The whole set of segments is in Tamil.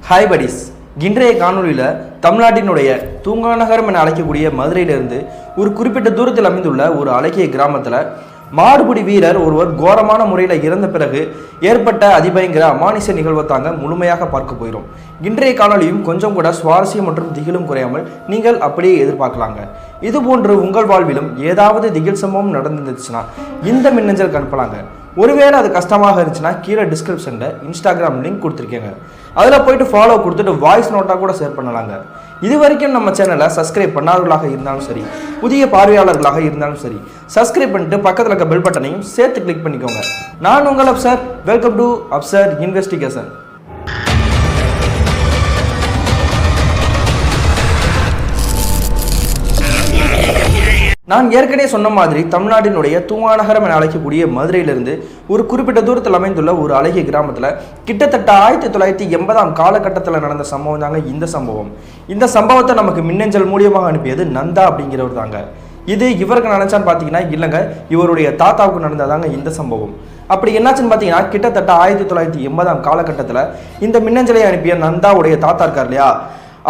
Hi buddies. இன்றைய காணொலியில் தமிழ்நாட்டினுடைய தூங்காநகரம் என அழைக்கக்கூடிய மதுரையிலிருந்து ஒரு குறிப்பிட்ட தூரத்தில் அமைந்துள்ள ஒரு அழகிய கிராமத்தில் மாடுபிடி வீரர் ஒருவர் கோரமான முறையில் இறந்த பிறகு ஏற்பட்ட அதிபயங்கர அமானுஷ நிகழ்வை தாங்க முழுமையாக பார்க்க போகிறோம். இன்றைய காணொலியும் கொஞ்சம் கூட சுவாரஸ்யம் மற்றும் திகிலும் குறையாமல் நீங்கள் அப்படியே எதிர்பார்க்கலாங்க. இதுபோன்று உங்கள் வாழ்விலும் ஏதாவது திகில் சம்பவம் நடந்துருந்துச்சுன்னா இந்த மின்னஞ்சலுக்கு அனுப்பலாங்க. ஒருவேளை அது கஷ்டமாக இருந்துச்சுன்னா கீழே டிஸ்கிரிப்ஷனில் இன்ஸ்டாகிராம் லிங்க் கொடுத்துருக்கேங்க. அதில் போயிட்டு ஃபாலோ கொடுத்துட்டு வாய்ஸ் நோட்டாக கூட ஷேர் பண்ணலாங்க. இது வரைக்கும் நம்ம சேனலை சப்ஸ்கிரைப் பண்ணாதவர்களாக இருந்தாலும் சரி, புதிய பார்வையாளர்களாக இருந்தாலும் சரி, சப்ஸ்கிரைப் பண்ணிட்டு பக்கத்தில் இருக்க பெல் பட்டனையும் சேர்த்து கிளிக் பண்ணிக்கோங்க. நான் உங்கள் Afsar. Welcome to Afsar investigation. நான் ஏற்கனவே சொன்ன மாதிரி தமிழ்நாட்டினுடைய தூங்காநகரம் என அழைக்கக்கூடிய மதுரையிலிருந்து ஒரு குறிப்பிட்ட தூரத்தில் அமைந்துள்ள ஒரு அழகிய கிராமத்தில் கிட்டத்தட்ட 1980 காலகட்டத்தில் நடந்த சம்பவம் தாங்க இந்த சம்பவம். இந்த சம்பவத்தை நமக்கு மின்னஞ்சல் மூலியமாக அனுப்பியது நந்தா அப்படிங்கிறவர் தாங்க. இது இவருக்கு நினைச்சான்னு பார்த்தீங்கன்னா இல்லைங்க, இவருடைய தாத்தாவுக்கு நடந்ததாங்க இந்த சம்பவம். அப்படி என்னாச்சுன்னு பார்த்தீங்கன்னா கிட்டத்தட்ட 1980 காலகட்டத்தில் இந்த மின்னஞ்சலை அனுப்பிய நந்தாவுடைய தாத்தா இருக்கார் இல்லையா,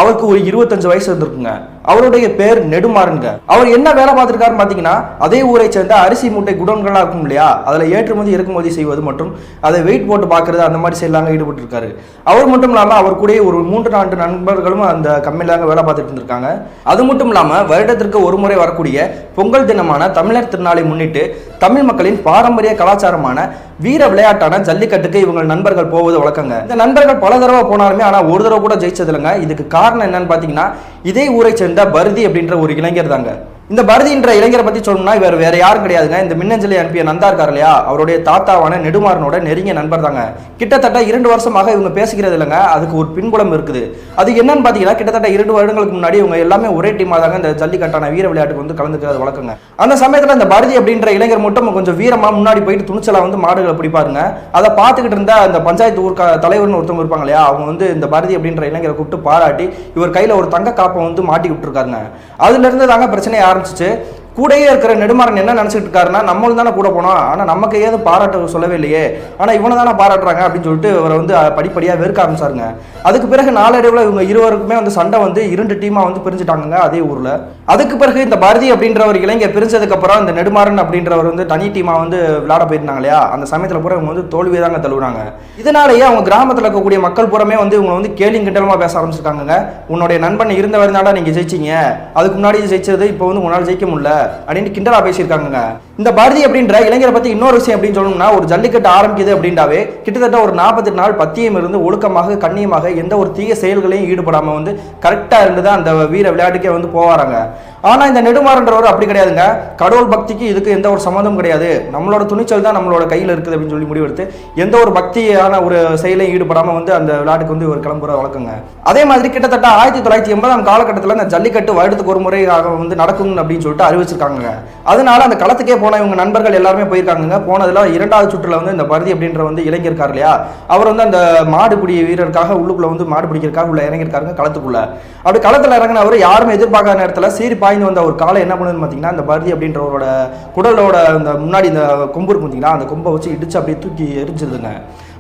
அவருக்கு ஒரு 25 வயசு இருந்திருக்குங்க. அவருடைய பேர் நெடுமாறனுங்க. அவர் என்ன வேலை பார்த்துருக்காருன்னு பார்த்தீங்கன்னா அதே ஊரை சேர்ந்த அரிசி மூட்டை குடோன்களாக இருக்கும் இல்லையா, அதில் ஏற்றுமதி இறக்குமதி செய்வது மற்றும் அதை வெயிட் போட்டு பார்க்கறது அந்த மாதிரி செயலாங்க ஈடுபட்டு இருக்காரு. அவர் மட்டும் இல்லாமல் அவர் கூட ஒரு 3-4 நண்பர்களும் அந்த கம்பெனிலாங்க வேலை பார்த்துட்டு இருந்திருக்காங்க. அது மட்டும் இல்லாமல் வருடத்திற்கு ஒரு முறை வரக்கூடிய பொங்கல் தினமான தமிழர் திருநாளை முன்னிட்டு தமிழ் மக்களின் பாரம்பரிய கலாச்சாரமான வீர விளையாட்டான ஜல்லிக்கட்டுக்கு இவங்க நண்பர்கள் போவது வழக்கங்க. இந்த நண்பர்கள் பல தடவை போனாலுமே ஆனால் ஒரு தடவை கூட ஜெயிச்சது இல்லைங்க. இதுக்கு காரணம் என்னன்னு பார்த்தீங்கன்னா இதே ஊரை சேர்ந்த பரதி அப்படின்ற ஒரு இளைஞர் தாங்க. இந்த பரதின்ற இளைஞரை பத்தி சொல்லணும்னா இவர் வேற யாரும் கிடையாதுங்க, இந்த மின்னஞ்சலை அனுப்பிய நந்தா இருக்கார் இல்லையா, அவருடைய தாத்தாவான நெடுமாறனோட நெருங்கிய நண்பர் தாங்க. கிட்டத்தட்ட 2 வருஷமாக இவங்க பேசிக்கிறது இல்லைங்க. அதுக்கு ஒரு பின்புலம் இருக்குது. அது என்னன்னு பாத்தீங்கன்னா கிட்டத்தட்ட 2 வருடங்களுக்கு முன்னாடி இவங்க எல்லாமே ஒரே டீமா தாங்க இந்த ஜல்லிக்கட்டான வீர விளையாட்டுக்கு வந்து கலந்துக்கிறது வழக்கங்க. அந்த சமயத்துல இந்த பரதி அப்படின்ற இளைஞர் மட்டும் கொஞ்சம் வீரமா முன்னாடி போயிட்டு துணிச்சலா வந்து மாடுகளை பிடிப்பாருங்க. அதை பார்த்துக்கிட்டு இருந்த அந்த பஞ்சாயத்து ஊர் தலைவர்னு ஒருத்தவங்க இருப்பாங்க இல்லையா, அவங்க வந்து இந்த பரதி அப்படின்ற இளைஞரை கூப்பிட்டு பாராட்டி இவர் கையில ஒரு தங்க காப்பை வந்து மாட்டி விட்டுருக்காருங்க. அதுல இருந்து தாங்க பிரச்சனையை ஆரம்பிச்சிச்சு. கூடயே இருக்கிற நெடுமாறன் என்ன நினைச்சிட்டு இருக்காருன்னா நம்மளும் தானே கூட போனோம், ஆனா நமக்கு ஏது பாராட்ட சொல்லவே இல்லையே, ஆனா இவனை தானே பாராட்டுறாங்க அப்படின்னு சொல்லிட்டு அவரை வந்து படிப்படியா வெறுக்க ஆரம்பிச்சாருங்க. அதுக்கு பிறகு நாளடைவில் இவங்க இருவருக்குமே வந்து சண்டை வந்து 2 டீமா வந்து பிரிஞ்சுட்டாங்க அதே ஊர்ல. அதுக்கு பிறகு இந்த பாரதி அப்படின்ற ஒரு இளைஞர் பிரிஞ்சதுக்கு அப்புறம் இந்த நெடுமாறன் அப்படின்றவர் வந்து தனி டீமா வந்து விளையாட போயிருந்தாங்க இல்லையா, அந்த சமயத்துல பூரா இவங்க வந்து தோல்வியை தாங்க தழுவுறாங்க. இதனாலேயே அவங்க கிராமத்தில் இருக்கக்கூடிய மக்கள் பூரமே வந்து இவங்க வந்து கேலிங் கிண்டலமா பேச ஆரம்பிச்சிருக்காங்க. உன்னுடைய நண்பன் இருந்த வரைந்தாடா நீங்க ஜெயிச்சிங்க, அதுக்கு முன்னாடி ஜெயிச்சது இப்போ வந்து உங்களால் ஜெயிக்க முடியல அப்படின்னு கிண்டலா பேசியிருக்காங்க. இந்த பாரதி அப்படின்ற இளைஞரை பத்தி இன்னொரு விஷயம் அப்படின்னு சொல்லணும்னா ஒரு ஜல்லிக்கட்டு ஆரம்பிக்குது அப்படின்றாவே கிட்டத்தட்ட ஒரு 48 நாள் பத்தியம் இருந்து ஒழுக்கமாக கண்ணியமாக எந்த ஒரு தீய செயல்களையும் ஈடுபடாம வந்து கரெக்டா இருந்துதான் அந்த வீர விளையாட்டுக்கே வந்து போவாராங்க. ஆனா இந்த நெடுமாறன்றவர் அப்படி கிடையாதுங்க. கடவுள் பக்திக்கு இதுக்கு எந்த ஒரு சம்மந்தம் கிடையாது, நம்மளோட துணிச்சல் தான் நம்மளோட கையில் இருக்குது அப்படின்னு சொல்லி முடிவெடுத்து எந்த ஒரு பக்தியான ஒரு செயலையும் ஈடுபடாம வந்து அந்த விளையாட்டுக்கு வந்து ஒரு கிளம்புற வழக்கங்க. அதே மாதிரி கிட்டத்தட்ட 1980 காலகட்டத்தில் இந்த ஜல்லிக்கட்டு வருடத்துக்கு ஒரு முறையாக வந்து நடக்கும் அப்படின்னு சொல்லிட்டு அறிவிச்சிருக்காங்க. அதனால அந்த களத்துக்கே போன இவங்க நண்பர்கள் எல்லாருமே போயிருக்காங்க. போனதுல 2வது சுற்றுல வந்து இந்த பரதி அப்படின்ற வந்து இளைஞர் இருக்கார் இல்லையா, அவர் வந்து அந்த மாடு பிடி வீரருக்காக உள்ளுக்குள்ள வந்து மாடு பிடிக்கிறதுக்காக உள்ள இறங்கியிருக்காருங்க களத்துக்குள்ள. அப்படி களத்துல இறங்கினவர் யாருமே எதிர்பார்க்காத நேரத்துல சீரி பாய்ந்து வந்த ஒரு காலை என்ன பண்ணுதுன்னு பாத்தீங்கன்னா இந்த பரதி அப்படின்றவரோட குடலோட அந்த முன்னாடி இந்த கொம்பு இருக்கும் பார்த்தீங்கன்னா, அந்த கொம்பை வச்சு இடிச்சு அப்படியே தூக்கி எரிஞ்சிருதுங்க.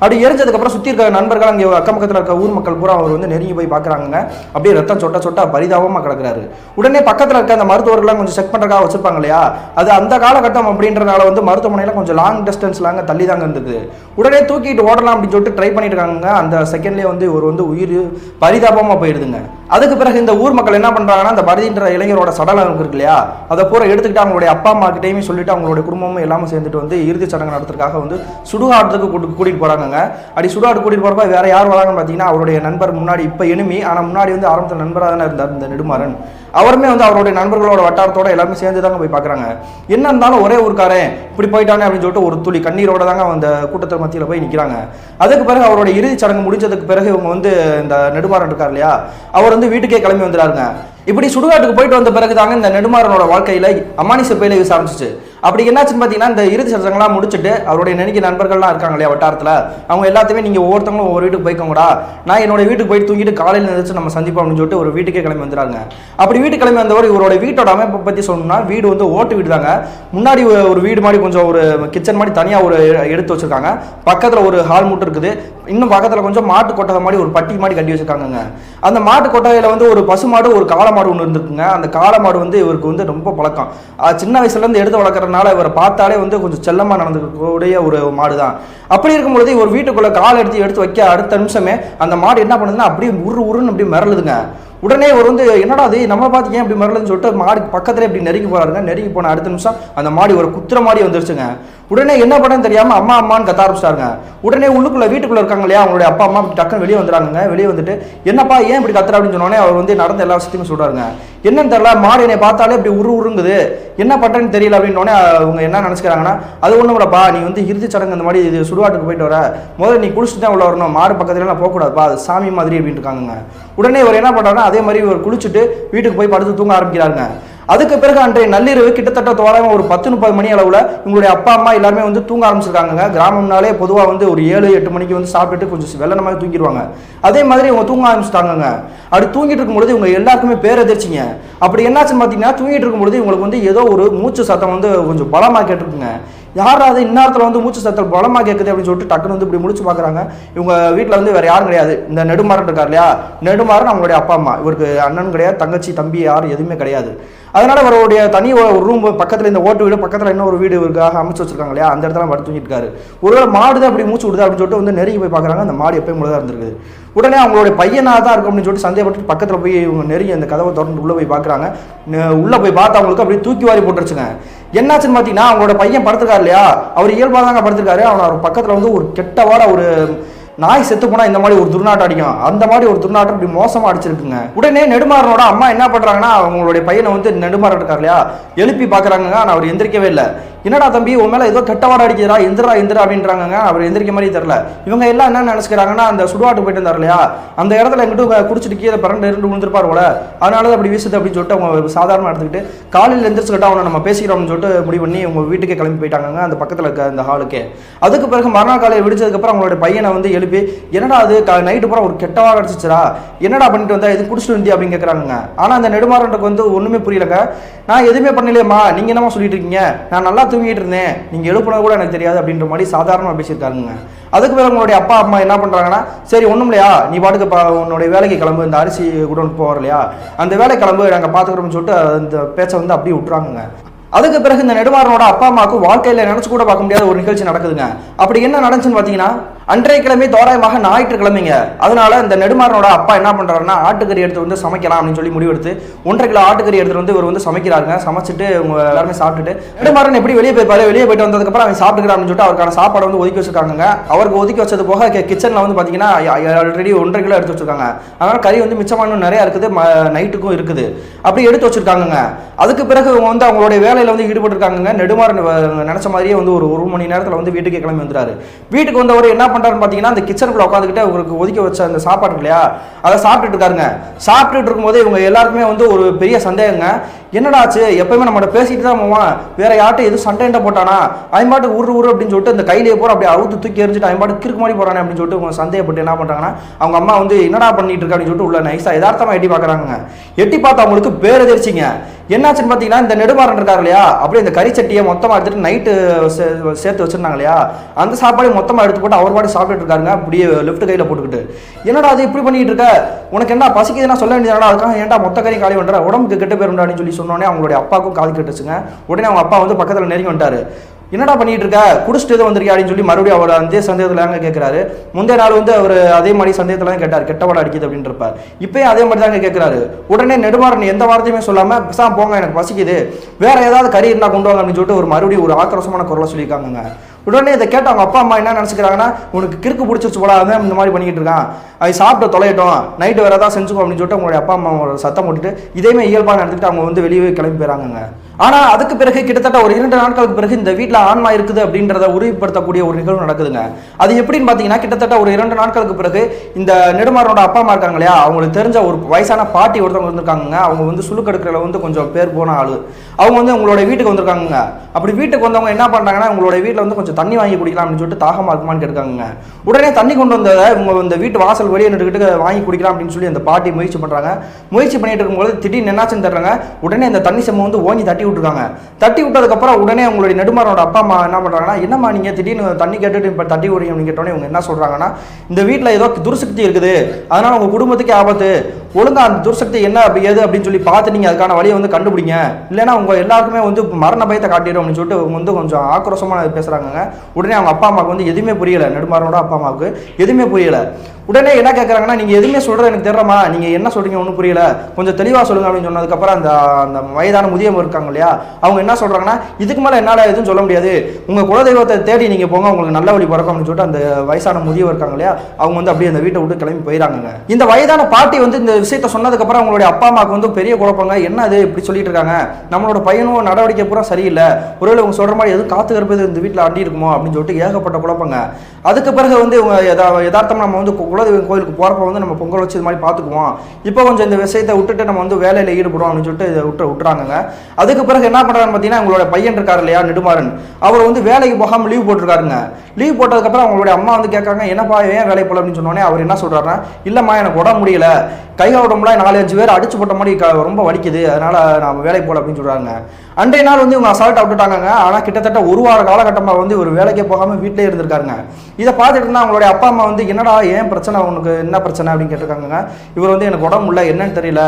அப்படி எரிஞ்சதுக்கு அப்புறம் சுற்றி இருக்க நண்பர்கள் அங்கே அக்கம் பக்கத்தில் இருக்க ஊர் மக்கள் பூரா அவர் வந்து நெருங்கி போய் பார்க்குறாங்க. அப்படியே ரத்தம் சொட்ட சொட்ட பரிதாபமாக கிடக்குறாரு. உடனே பக்கத்தில் இருக்க அந்த மருத்துவர்கள்லாம் கொஞ்சம் செக் பண்ணுறதுக்காக வச்சிருப்பாங்க இல்லையா, அது அந்த காலகட்டம் அப்படின்றனால வந்து மருத்துவமனையில் கொஞ்சம் லாங் டிஸ்டன்ஸ்லாங்க தள்ளி தாங்க இருந்தது. உடனே தூக்கிட்டு ஓடலாம் அப்படின்னு சொல்லிட்டு ட்ரை பண்ணிட்டு இருக்காங்க. அந்த செகண்ட்லேயே வந்து இவர் வந்து உயிர் பரிதாபமாக போயிடுதுங்க. அதுக்கு பிறகு இந்த ஊர் மக்கள் என்ன பண்ணுறாங்கன்னா அந்த பரதின்ற இளைஞரோட சடலம் இருக்கு இல்லையா, அதை பூரா எடுத்துக்கிட்டு அவங்களுடைய அப்பா அம்மா கிட்டையுமே சொல்லிட்டு அவங்களுடைய குடும்பமும் எல்லாமே சேர்ந்துட்டு வந்து இறுதிச் சடங்கு நடத்துறதுக்காக வந்து சுடுகாட்டுக்கு கூட்டிட்டு போறாங்க. அப்படி சுடாடு கூட்டிட்டு போறப்ப வேற யார் வராங்கன்னு பார்த்தீங்கன்னா அவருடைய நண்பர் முன்னாடி இப்ப எனிமி, ஆனா முன்னாடி வந்து ஆரம்பத்தில் நண்பராக தானே இருந்தார் இந்த நெடுமாறன். அவருமே வந்து அவருடைய நண்பர்களோட வட்டாரத்தோட எல்லாமே சேர்ந்து தாங்க போய் பார்க்குறாங்க. என்ன இருந்தாலும் ஒரே ஊருக்காரன் இப்படி போயிட்டானே அப்படின்னு சொல்லிட்டு ஒரு துளி கண்ணீரோட தாங்க அந்த கூட்டத்தில் மத்தியில் போய் நிற்கிறாங்க. அதுக்கு பிறகு அவருடைய இறுதிச் சடங்கு முடிஞ்சதுக்கு பிறகு இவங்க வந்து இந்த நெடுமாறன் இருக்கார் இல்லையா, அவர் வந்து வீட்டுக்கே கிளம்பி வந்துடுறாருங்க. இப்படி சுடுகாட்டுக்கு போயிட்டு வந்த பிறகு தாங்க இந்த நெடுமாறனோட வாழ்க்கையில அமானுஷ பேய் வீச ஆரம்பிச்சிச்சு. அப்படி என்னாச்சுன்னு பார்த்தீங்கன்னா இந்த இறுதி சடங்கெல்லாம் முடிச்சுட்டு அவருடைய நெருங்கிய நண்பர்கள்லாம் இருக்காங்க இல்லையா வட்டாரத்தில், அவங்க எல்லாத்தையுமே நீங்கள் ஒவ்வொருத்தவங்களும் ஒவ்வொரு வீட்டுக்கு போய்க்கோங்கடா, நான் என்னோட வீட்டுக்கு போய் தூங்கிட்டு காலையில் நினைச்சு நம்ம சந்திப்போம் அப்படின்னு சொல்லிட்டு ஒரு வீட்டுக்கே கிளம்பி வந்துடுறாங்க. அப்படி வீட்டுக்கு கிளம்பி வந்தவர் இவரோட வீட்டோட அமைப்பை பற்றி சொல்லணும்னா வீடு வந்து ஓட்டு வீடு தாங்க. முன்னாடி ஒரு வீடு மாதிரி கொஞ்சம் ஒரு கிச்சன் மாதிரி தனியாக ஒரு எடுத்து வச்சிருக்காங்க. பக்கத்தில் ஒரு ஹால் மூட்டை இருக்குது. இன்னும் பக்கத்தில் கொஞ்சம் மாட்டு கொட்டகை மாதிரி ஒரு பட்டி மாதிரி கட்டி வச்சிருக்காங்க. அந்த மாட்டு கொட்டகையில் வந்து ஒரு பசுமாடு ஒரு காளமாடு ஒன்று இருந்துருக்குங்க. அந்த காளமாடு வந்து இவருக்கு வந்து ரொம்ப பழக்கம். சின்ன வயசுலேருந்து எடுத்து வளர்க்குறதுனால இவரை பார்த்தாலே வந்து கொஞ்சம் செல்லமாக நடந்துக்கூடிய ஒரு மாடு தான். அப்படி இருக்கும்பொழுது இவர் வீட்டுக்குள்ளே கால் எடுத்து வைக்க அடுத்த நிமிஷமே அந்த மாடு என்ன பண்ணுதுன்னா அப்படியே உருன்னு அப்படியே மிரளுதுங்க. உடனே ஒரு வந்து என்னடா அது நம்ம பார்த்து ஏன் இப்படி மரலன்னு சொல்லிட்டு மாடு பக்கத்துல இப்படி நெருங்கி போறாருங்க. நெருங்கி போன அடுத்த நிமிஷம் அந்த மாடி ஒரு குத்துற மாதிரி வந்துருச்சுங்க. உடனே என்ன பண்ணன்னு தெரியாம அம்மா அம்மான்னு கத்த ஆரம்பிச்சிட்டாருங்க. உடனே உள்ளுக்குள்ள வீட்டுக்குள்ள இருக்காங்க இல்லையா அவங்களுடைய அப்பா அம்மா டக்குன்னு வெளியே வந்துடுறாங்க. வெளியே வந்துட்டு என்னப்பா ஏன் இப்படி கத்துற அப்படின்னு சொன்னோடனே அவர் வந்து நடந்த எல்லா விஷயத்தையும் சொல்றாருங்க. என்னன்னு தெரியல, மாடு என்னை பார்த்தாலே இப்படி உருங்குது, என்ன பண்றேன்னு தெரியல அப்படின்னோடனே அவங்க என்ன நினைச்சுக்கிறாங்கன்னா அது ஒண்ணும் இல்லப்பா, நீ வந்து இறுதி சடங்கு இந்த மாதிரி இது சுடுகாட்டுக்கு போயிட்டு வர, முதல்ல நீ குளிச்சுட்டு தான் உள்ள வரணும், மாடு பக்கத்துல எல்லாம் போகக்கூடாதுப்பா, அது சாமி மாதிரி அப்படின்னு இருக்காங்க. உடனே இவர் என்ன பண்றாருன்னா அதே மாதிரி இவர் குளிச்சுட்டு வீட்டுக்கு போய் படுத்து தூங்க ஆரம்பிக்கிறாருங்க. அதுக்கு பிறகு அன்றைய நள்ளிரவு கிட்டத்தட்ட தோராயமாக ஒரு 10-30 மணி அளவில் இவங்களுடைய அப்பா அம்மா எல்லாருமே வந்து தூங்க ஆரம்பிச்சிருக்காங்க. கிராமம்னாலே பொதுவாக வந்து ஒரு 7-8 மணிக்கு வந்து சாப்பிட்டுட்டு கொஞ்சம் வெள்ளனமாக தூங்கிடுவாங்க. அதே மாதிரி இவங்க தூங்க ஆரம்பிச்சிட்டாங்க. அப்படி தூங்கிட்டு இருக்கும்பொழுது இவங்க எல்லாருக்குமே பேரதிர்ச்சிங்க. அப்படி என்னாச்சுன்னு பார்த்தீங்கன்னா தூங்கிட்டு இருக்கும்பொழுது இவங்களுக்கு வந்து ஏதோ ஒரு மூச்சு சத்தம் வந்து கொஞ்சம் பலமாக கேட்டுருக்குங்க. யாராவது இந்நேரத்தில் வந்து மூச்சு சத்தம் பலமாக கேட்குது அப்படின்னு சொல்லிட்டு டக்குன்னு வந்து இப்படி முடிச்சு பார்க்குறாங்க. இவங்க வீட்டில் வந்து வேறு யாரும் கிடையாது. இந்த நெடுமாறன் இருக்கார் இல்லையா, நெடுமாறன் அவங்களுடைய அப்பா அம்மா. இவருக்கு அண்ணன் கிடையாது, தங்கச்சி தம்பி யாரும் எதுவுமே கிடையாது. அதனால அவருடைய தனி ஒரு ரூம் பக்கத்தில் இந்த ஓட்டு வீடு பக்கத்தில் இன்னொரு வீடு இவருக்காக அமைச்சு வச்சிருக்காங்க இல்லையா, அந்த இடத்துல படுத்து தூங்கிட்டு இருக்காரு. ஒருவேளை மாடு அப்படி மூச்சு விடுது அப்படின்னு சொல்லிட்டு வந்து நெருங்கி போய் பார்க்குறாங்க. அந்த மாடு எப்பயும் முழுதாக இருந்திருக்குது. உடனே அவங்களுடைய பையனாக தான் இருக்கும் அப்படின்னு சொல்லிட்டு சந்தேகப்பட்டு பக்கத்தில் போய் இவங்க நெருங்கி அந்த கதவை திறந்து உள்ளே போய் பார்க்குறாங்க. உள்ளே போய் பார்த்து அவங்களுக்கு அப்படியே தூக்கி வாரி போட்டுருச்சுங்க. என்னாச்சுன்னு பார்த்தீங்கன்னா அவங்களோட பையன் படுத்துருக்காரு இல்லையா, அவர் இயல்பாக தாங்க படுத்திருக்காரு. அவர் பக்கத்தில் வந்து ஒரு கெட்டவாட ஒரு நாய் செத்து போனா இந்த மாதிரி ஒரு துர்நாட்டம் அடிக்கும், அந்த மாதிரி ஒரு துர்நாட்டம் இப்படி மோசமா அடிச்சிருக்குங்க. உடனே நெடுமாறனோட அம்மா என்ன பண்றாங்கன்னா அவங்களுடைய பையனை வந்து நெடுமாறன் இருக்கார் இல்லையா எழுப்பி பாக்குறாங்க. ஆனால் அவர் எந்திரிக்கவே இல்லை. என்னடா தம்பி உன் மேல ஏதோ கெட்டவாட அடிக்கிறா, எந்திரா அப்படின்றாங்க. அவர் எந்திரிக்க மாதிரி தெரியல. இவங்க எல்லாம் என்ன நினைச்சுக்கிறாங்கன்னா அந்த சுடுகாட்டு போயிட்டு இருந்தார் இல்லையா, அந்த இடத்துல எங்கிட்ட குடிச்சிட்டு கீழே பரண்டு விழுந்திருப்பார் போல, அதனால அப்படி வீசுது அப்படின்னு சொல்லிட்டு அவங்க சாதாரண எடுத்துக்கிட்டு காலையில் எந்திரிச்சுக்கிட்டா அவனை நம்ம பேசிக்கிறோம்னு சொல்லிட்டு முடிவு பண்ணி உங்க வீட்டுக்கே கிளம்பி போயிட்டாங்க அந்த பக்கத்தில் இருக்க அந்த ஹாலுக்கே. அதுக்கு பிறகு மறுநாள் காலையில் விடிச்சதுக்கப்புறம் அவங்களோட பையனை வந்து எழுப்பி என்னடா அது நைட்டு பூரா ஒரு கெட்டவாட அடிச்சிச்சுரா, என்னடா பண்ணிட்டு வந்தா எது குடிச்சிட்டு வந்தியா அப்படின்னு கேட்குறாங்க. ஆனால் அந்த நெடுமாறனுக்கு வந்து ஒன்றுமே புரியலங்க. நான் எதுவுமே பண்ணலையம்மா, நீங்கள் என்னமா சொல்லிட்டு இருக்கீங்க, நான் நல்லா தூங்கிட்டு இருந்தேன், நீங்கள் எழுப்புனது கூட எனக்கு தெரியாது அப்படின்ற மாதிரி சாதாரணமாக பேசியிருக்காருங்க. அதுக்கு பிறகு உங்களுடைய அப்பா அம்மா என்ன பண்ணுறாங்கன்னா சரி ஒன்றும் இல்லையா நீ பாட்டுக்கு உன்னுடைய வேலைக்கு கிளம்பு, இந்த அரிசி கூட போவார் இல்லையா அந்த வேலை கிளம்பு நாங்கள் பார்த்துக்கிறோம்னு சொல்லிட்டு அந்த பேச்சை வந்து அப்படியே விட்டுறாங்க. அதுக்கு பிறகு இந்த நெடுமாறனோட அப்பா அம்மாவுக்கு வாழ்க்கையில் நினைச்சு கூட பார்க்க முடியாத ஒரு நிகழ்ச்சி நடக்குதுங்க. அப்படி என்ன நடந்துச்சுன்னு பார்த்தீங்கன்னா அன்றைய கிழமை தோராயமாக ஞாயிற்றுக்கிழமைங்க. அதனால இந்த நெடுமாறனோட அப்பா என்ன பண்றாருன்னா ஆட்டுக்கறி எடுத்து வந்து சமைக்கலாம் அப்படின்னு சொல்லி முடிவெடுத்து 1.5 கிலோ ஆட்டுக்கறி எடுத்துட்டு வந்து இவர் வந்து சமைக்கிறாருங்க. சமைச்சிட்டு எல்லாருமே சாப்பிட்டுட்டு நெடுமாறன் எப்படி வெளியே போயிருப்பாரு, வெளியே போயிட்டு வந்ததுக்கப்புறம் அவன் சாப்பிட்டுக்கிறான்னு சொல்லிட்டு அவருக்கான சாப்பாடு வந்து ஒதுக்கி வச்சிருக்காங்க. அவருக்கு ஒதுக்கி வச்சது போக கிச்சன்ல வந்து பார்த்தீங்கன்னா ஆல்ரெடி 1.5 கிலோ எடுத்து வச்சிருக்காங்க. அதனால கறி வந்து மிச்சமான நிறைய இருக்குது, நைட்டுக்கும் இருக்குது, அப்படி எடுத்து வச்சிருக்காங்க. அதுக்கு பிறகு இவங்க வந்து அவங்களுடைய வேலையில வந்து ஈடுபட்டு இருக்காங்க. நெடுமாறன் நினைச்ச மாதிரியே வந்து ஒரு மணி நேரத்தில் வந்து வீட்டுக்கு கிளம்பி வந்துறாரு. வீட்டுக்கு வந்தவர் என்ன பண்றாருன்னு பார்த்தீங்கன்னா அந்த கிச்சனுக்குள்ள உட்காந்துக்கிட்டு அவருக்கு ஒதுக்கி வச்ச அந்த சாப்பாடு இல்லையா அதை சாப்பிட்டுட்டு இருக்காருங்க. சாப்பிட்டுட்டு இருக்கும்போது இவங்க எல்லாருக்குமே வந்து ஒரு பெரிய சந்தேகங்க. என்னடாச்சு எப்பவுமே நம்ம பேசிட்டு தான் போவான், வேற யார்ட்ட எதுவும் சண்டை போட்டானா ஐம்பாட்டு ஊரு அப்படின்னு சொல்லிட்டு அந்த கையிலேயே போற அப்படியே அவுத்து தூக்கி எரிஞ்சிட்டு ஐம்பாட்டு கிறுக்கு மாதிரி போறானே அப்படின்னு சொல்லிட்டு அவங்க சந்தேகப்பட்டு என்ன பண்றாங்கன்னா அவங்க அம்மா வந்து என்னடா பண்ணிட்டு இருக்கா அப்படின்னு சொல்லிட்டு உள்ள நைஸா யதார்த்தமா எட்டி பாக்குறாங்க. எட்டி பார்த்து அவங்களுக்கு பேரதிர்ச்சிங்க. என்னாச்சுன்னு பார்த்தீங்கன்னா இந்த நெடுமாறன் இருக்காரு இல்லையா அப்படியே இந்த கறிச்சட்டியை மொத்தமாக எடுத்துட்டு நைட்டு சேர்த்து வச்சிருந்தாங்க இல்லையா அந்த சாப்பாடு மொத்தமாக எடுத்து போட்டு அவர் பாட்டு சாப்பிட்டுட்டு இருக்காருங்க. அப்படியே லெஃப்ட் கையில் போட்டுக்கிட்டு என்னடா அது இப்படி பண்ணிட்டு இருக்க, உனக்கு என்ன பசிக்குதுன்னா சொல்ல வேண்டியதுனா அதுக்காக ஏன்டா மொத்த கறி காலி பண்ணுற, உடம்புக்கு கெட்ட பேருண்டா அப்படின்னு சொல்லி சொன்னோடனே அவங்களுடைய அப்பாவுக்கும் காது கெட்டுச்சுங்க. உடனே அவங்க அப்பா வந்து பக்கத்தில் நெருங்கி வந்துட்டாரு. என்னடா பண்ணிட்டு இருக்க, குடிச்சிட்டு எதுவும் வந்திருக்கா அப்படின்னு சொல்லி மறுபடியும் அவர் அதே சந்தேகத்துல கேட்கிறாரு. முந்தைய நாள் வந்து அவர் அதே மாதிரி சந்தேகத்துல கேட்டார் கெட்டவாட அடிக்குது அப்படின்னு இருப்பார். இப்பயும் அதே மாதிரி தாங்க கேட்கிறாரு. உடனே நெடுமாறன் எந்த வார்த்தையுமே சொல்லாம பேசாம போங்க எனக்கு பசிக்குது, வேற ஏதாவது கறி இருந்தா கொண்டு வாங்க அப்படின்னு சொல்லிட்டு ஒரு மறுபடியும் ஒரு ஆக்ரோஷமான குரலை சொல்லியிருக்காங்க. உடனே இதை கேட்டு அவங்க அப்பா அம்மா என்ன நினைச்சுக்கிறாங்கன்னா உனக்கு கிறுக்கு பிடிச்சிருச்சு போல அதான் இந்த மாதிரி பண்ணிக்கிட்டு இருக்கான், அது சாப்பிட்டு தொலையட்டும் நைட்டு வேற ஏதாவது செஞ்சுக்கோ அப்படின்னு சொல்லிட்டு அவங்களுடைய அப்பா அம்மா சத்தம் போட்டுட்டு இதேமே இயல்பாக நடந்துக்கிட்டு அவங்க வந்து வெளியே கிளம்பி போயிறாங்க. ஆனால் அதுக்கு பிறகு கிட்டத்தட்ட ஒரு 2 நாட்களுக்கு பிறகு இந்த வீட்டில் ஆன்மா இருக்குது அப்படின்றத உறுதிப்படுத்தக்கூடிய ஒரு நிகழ்வு நடக்குதுங்க. அது எப்படின்னு பார்த்தீங்கன்னா, கிட்டத்தட்ட ஒரு 2 நாட்களுக்கு பிறகு இந்த நெடுமாறனோட அப்பா அம்மா இருக்காங்க இல்லையா, அவங்களுக்கு தெரிஞ்ச ஒரு வயசான பாட்டி ஒருத்தவங்க வந்திருக்காங்க. அவங்க வந்து சுழுக்கெடுக்கிறதுல வந்து கொஞ்சம் பேர் போன ஆளு. அவங்க வந்து உங்களோட வீட்டுக்கு வந்திருக்காங்க. அப்படி வீட்டுக்கு வந்தவங்க என்ன பண்ணுறாங்கன்னா, உங்களோட வீட்டில் வந்து கொஞ்சம் தண்ணி வாங்கி குடிக்கலாம் அப்படின்னு சொல்லிட்டு தாகமாக இருக்குமான்னு கேட்காங்க. உடனே தண்ணி கொண்டு வந்ததை இவங்க இந்த வீட்டு வாசல் வெளியே நின்றுக்கிட்டு வாங்கி குடிக்கலாம் அப்படின்னு சொல்லி அந்த பாட்டி முயற்சி பண்ணுறாங்க. முயற்சி பண்ணிட்டு இருக்கும்போது திடீர்னு என்னாச்சுன்னு தர்றாங்க. உடனே அந்த தண்ணி செம்ம வந்து ஓங்கி தட்டி விட்டுருக்காங்க. தட்டி விட்டதுக்கப்புறம் உடனே உங்களுடைய நெடுமாறனோட அப்பா அம்மா என்ன பண்ணுறாங்கன்னா, என்னம்மா நீங்கள் திடீர்னு தண்ணி கேட்டுட்டு இப்போ தட்டி விடுறீங்க அப்படின்னு கேட்டோன்னே இவங்க என்ன சொல்கிறாங்கன்னா, இந்த வீட்டில் ஏதோ துர்சக்தி இருக்குது, அதனால் உங்கள் குடும்பத்துக்கே ஆபத்து, ஒழுங்காக அந்த துர்சக்தி என்ன அப்படி ஏது அப்படின்னு சொல்லி பார்த்து நீங்கள் அதுக்கான வழியை வந்து கண்டுபிடிங்க, இல்லைன்னா உங்கள் எல்லாருக்குமே வந்து மரண பயத்தை காட்டிடும் அப்படின்னு சொல்லிட்டு அவங்க வந்து கொஞ்சம் ஆக்ரோஷமாக பேசுகிறாங்க. உடனே அவங்க அப்பா அம்மாவுக்கு வந்து எதுவுமே புரியலை. நெடுமாறனோட அப்பா அம்மாவுக்கு எதுவுமே புரியலை. உடனே என்ன கேட்குறாங்கன்னா, நீங்கள் எதுவுமே சொல்கிறது எனக்கு தெரியறமா, நீங்கள் என்ன சொல்கிறீங்க ஒன்றும் புரியல, கொஞ்சம் தெளிவாக சொல்லுங்க அப்படின்னு சொன்னதுக்கப்புறம் அந்த வயதான முதியவர் இருக்காங்க இல்லையா, அவங்க என்ன சொல்கிறாங்கன்னா, இதுக்கு மேலே என்னால் எதுவும் சொல்ல முடியாது, உங்கள் குலதெய்வத்தை தேடி நீங்கள் போங்க, உங்களுக்கு நல்ல வழி பிறக்கும் அப்படின்னு சொல்லிட்டு அந்த வயசான முதியவர் இருக்காங்க இல்லையா, அவங்க வந்து அப்படியே அந்த வீட்டை விட்டு கிளம்பி போயிடறாங்க. இந்த வயதான பாட்டி வந்து இந்த விஷயத்த சொன்னதுக்கப்புறம் அவங்களுடைய அப்பா அம்மாவுக்கு வந்து பெரிய குழப்பங்க. என்ன அது இப்படி சொல்லிட்டு இருக்காங்க, நம்மளோட பையனும் நடவடிக்கை பூரா சரியில்லை, ஒருவேளை அவங்க சொல்கிற மாதிரி எதுவும் காத்து கருப்பது இந்த வீட்டில் அண்டி இருக்குமோ அப்படின்னு சொல்லிட்டு ஏகப்பட்ட குழப்பங்க. அதுக்கு பிறகு வந்து இவங்க யதார்த்தமாக நம்ம வந்து குலதெய்வம் கோயிலுக்கு போகிறப்ப வந்து நம்ம பொங்கல் வச்சு இது மாதிரி பார்த்துக்குவோம், இப்போ கொஞ்சம் இந்த விஷயத்தை விட்டுட்டு நம்ம வந்து வேலையில் ஈடுபடுவோம் அப்படின்னு சொல்லிட்டு இதை விட்டுறாங்க. அதுக்கு பிறகு என்ன பண்ணுறாங்கன்னு பார்த்தீங்கன்னா, உங்களோட பையன் இருக்காரு இல்லையா நெடுமாறன், அவர் வந்து வேலைக்கு போகாமல் லீவ் போட்டிருக்காருங்க. லீவ் போட்டதுக்கப்புறம் அவங்களுடைய அம்மா வந்து கேட்காங்க, என்னப்பா ஏன் வேலை போல அப்படின்னு சொன்னோடனே அவர் என்ன சொல்கிறாருன்னா, இல்லைம்மா எனக்கு உடம்பு முடியல, கை உடம்புலாம் 4-5 பேர் அடிச்சு போட்ட மாதிரி ரொம்ப வலிக்குது, அதனால நான் வேலை போல அப்படின்னு சொல்கிறாங்க. அன்றைய நாள் வந்து இவங்க அசால்ட்டாக விட்டுட்டாங்க. ஆனால் கிட்டத்தட்ட ஒரு வார காலகட்டமாக வந்து ஒரு வேலைக்கே போகாமல் வீட்டிலே இருந்திருக்காருங்க. இதை பார்த்துட்டு இருந்தால் அவங்களுடைய அப்பா அம்மா வந்து, என்னடா ஏன் பிரச்சனை, உனக்கு என்ன பிரச்சனை அப்படின்னு கேட்டிருக்காங்க. இவர் வந்து எனக்கு உடம்பு இல்லை, என்னன்னு தெரியல,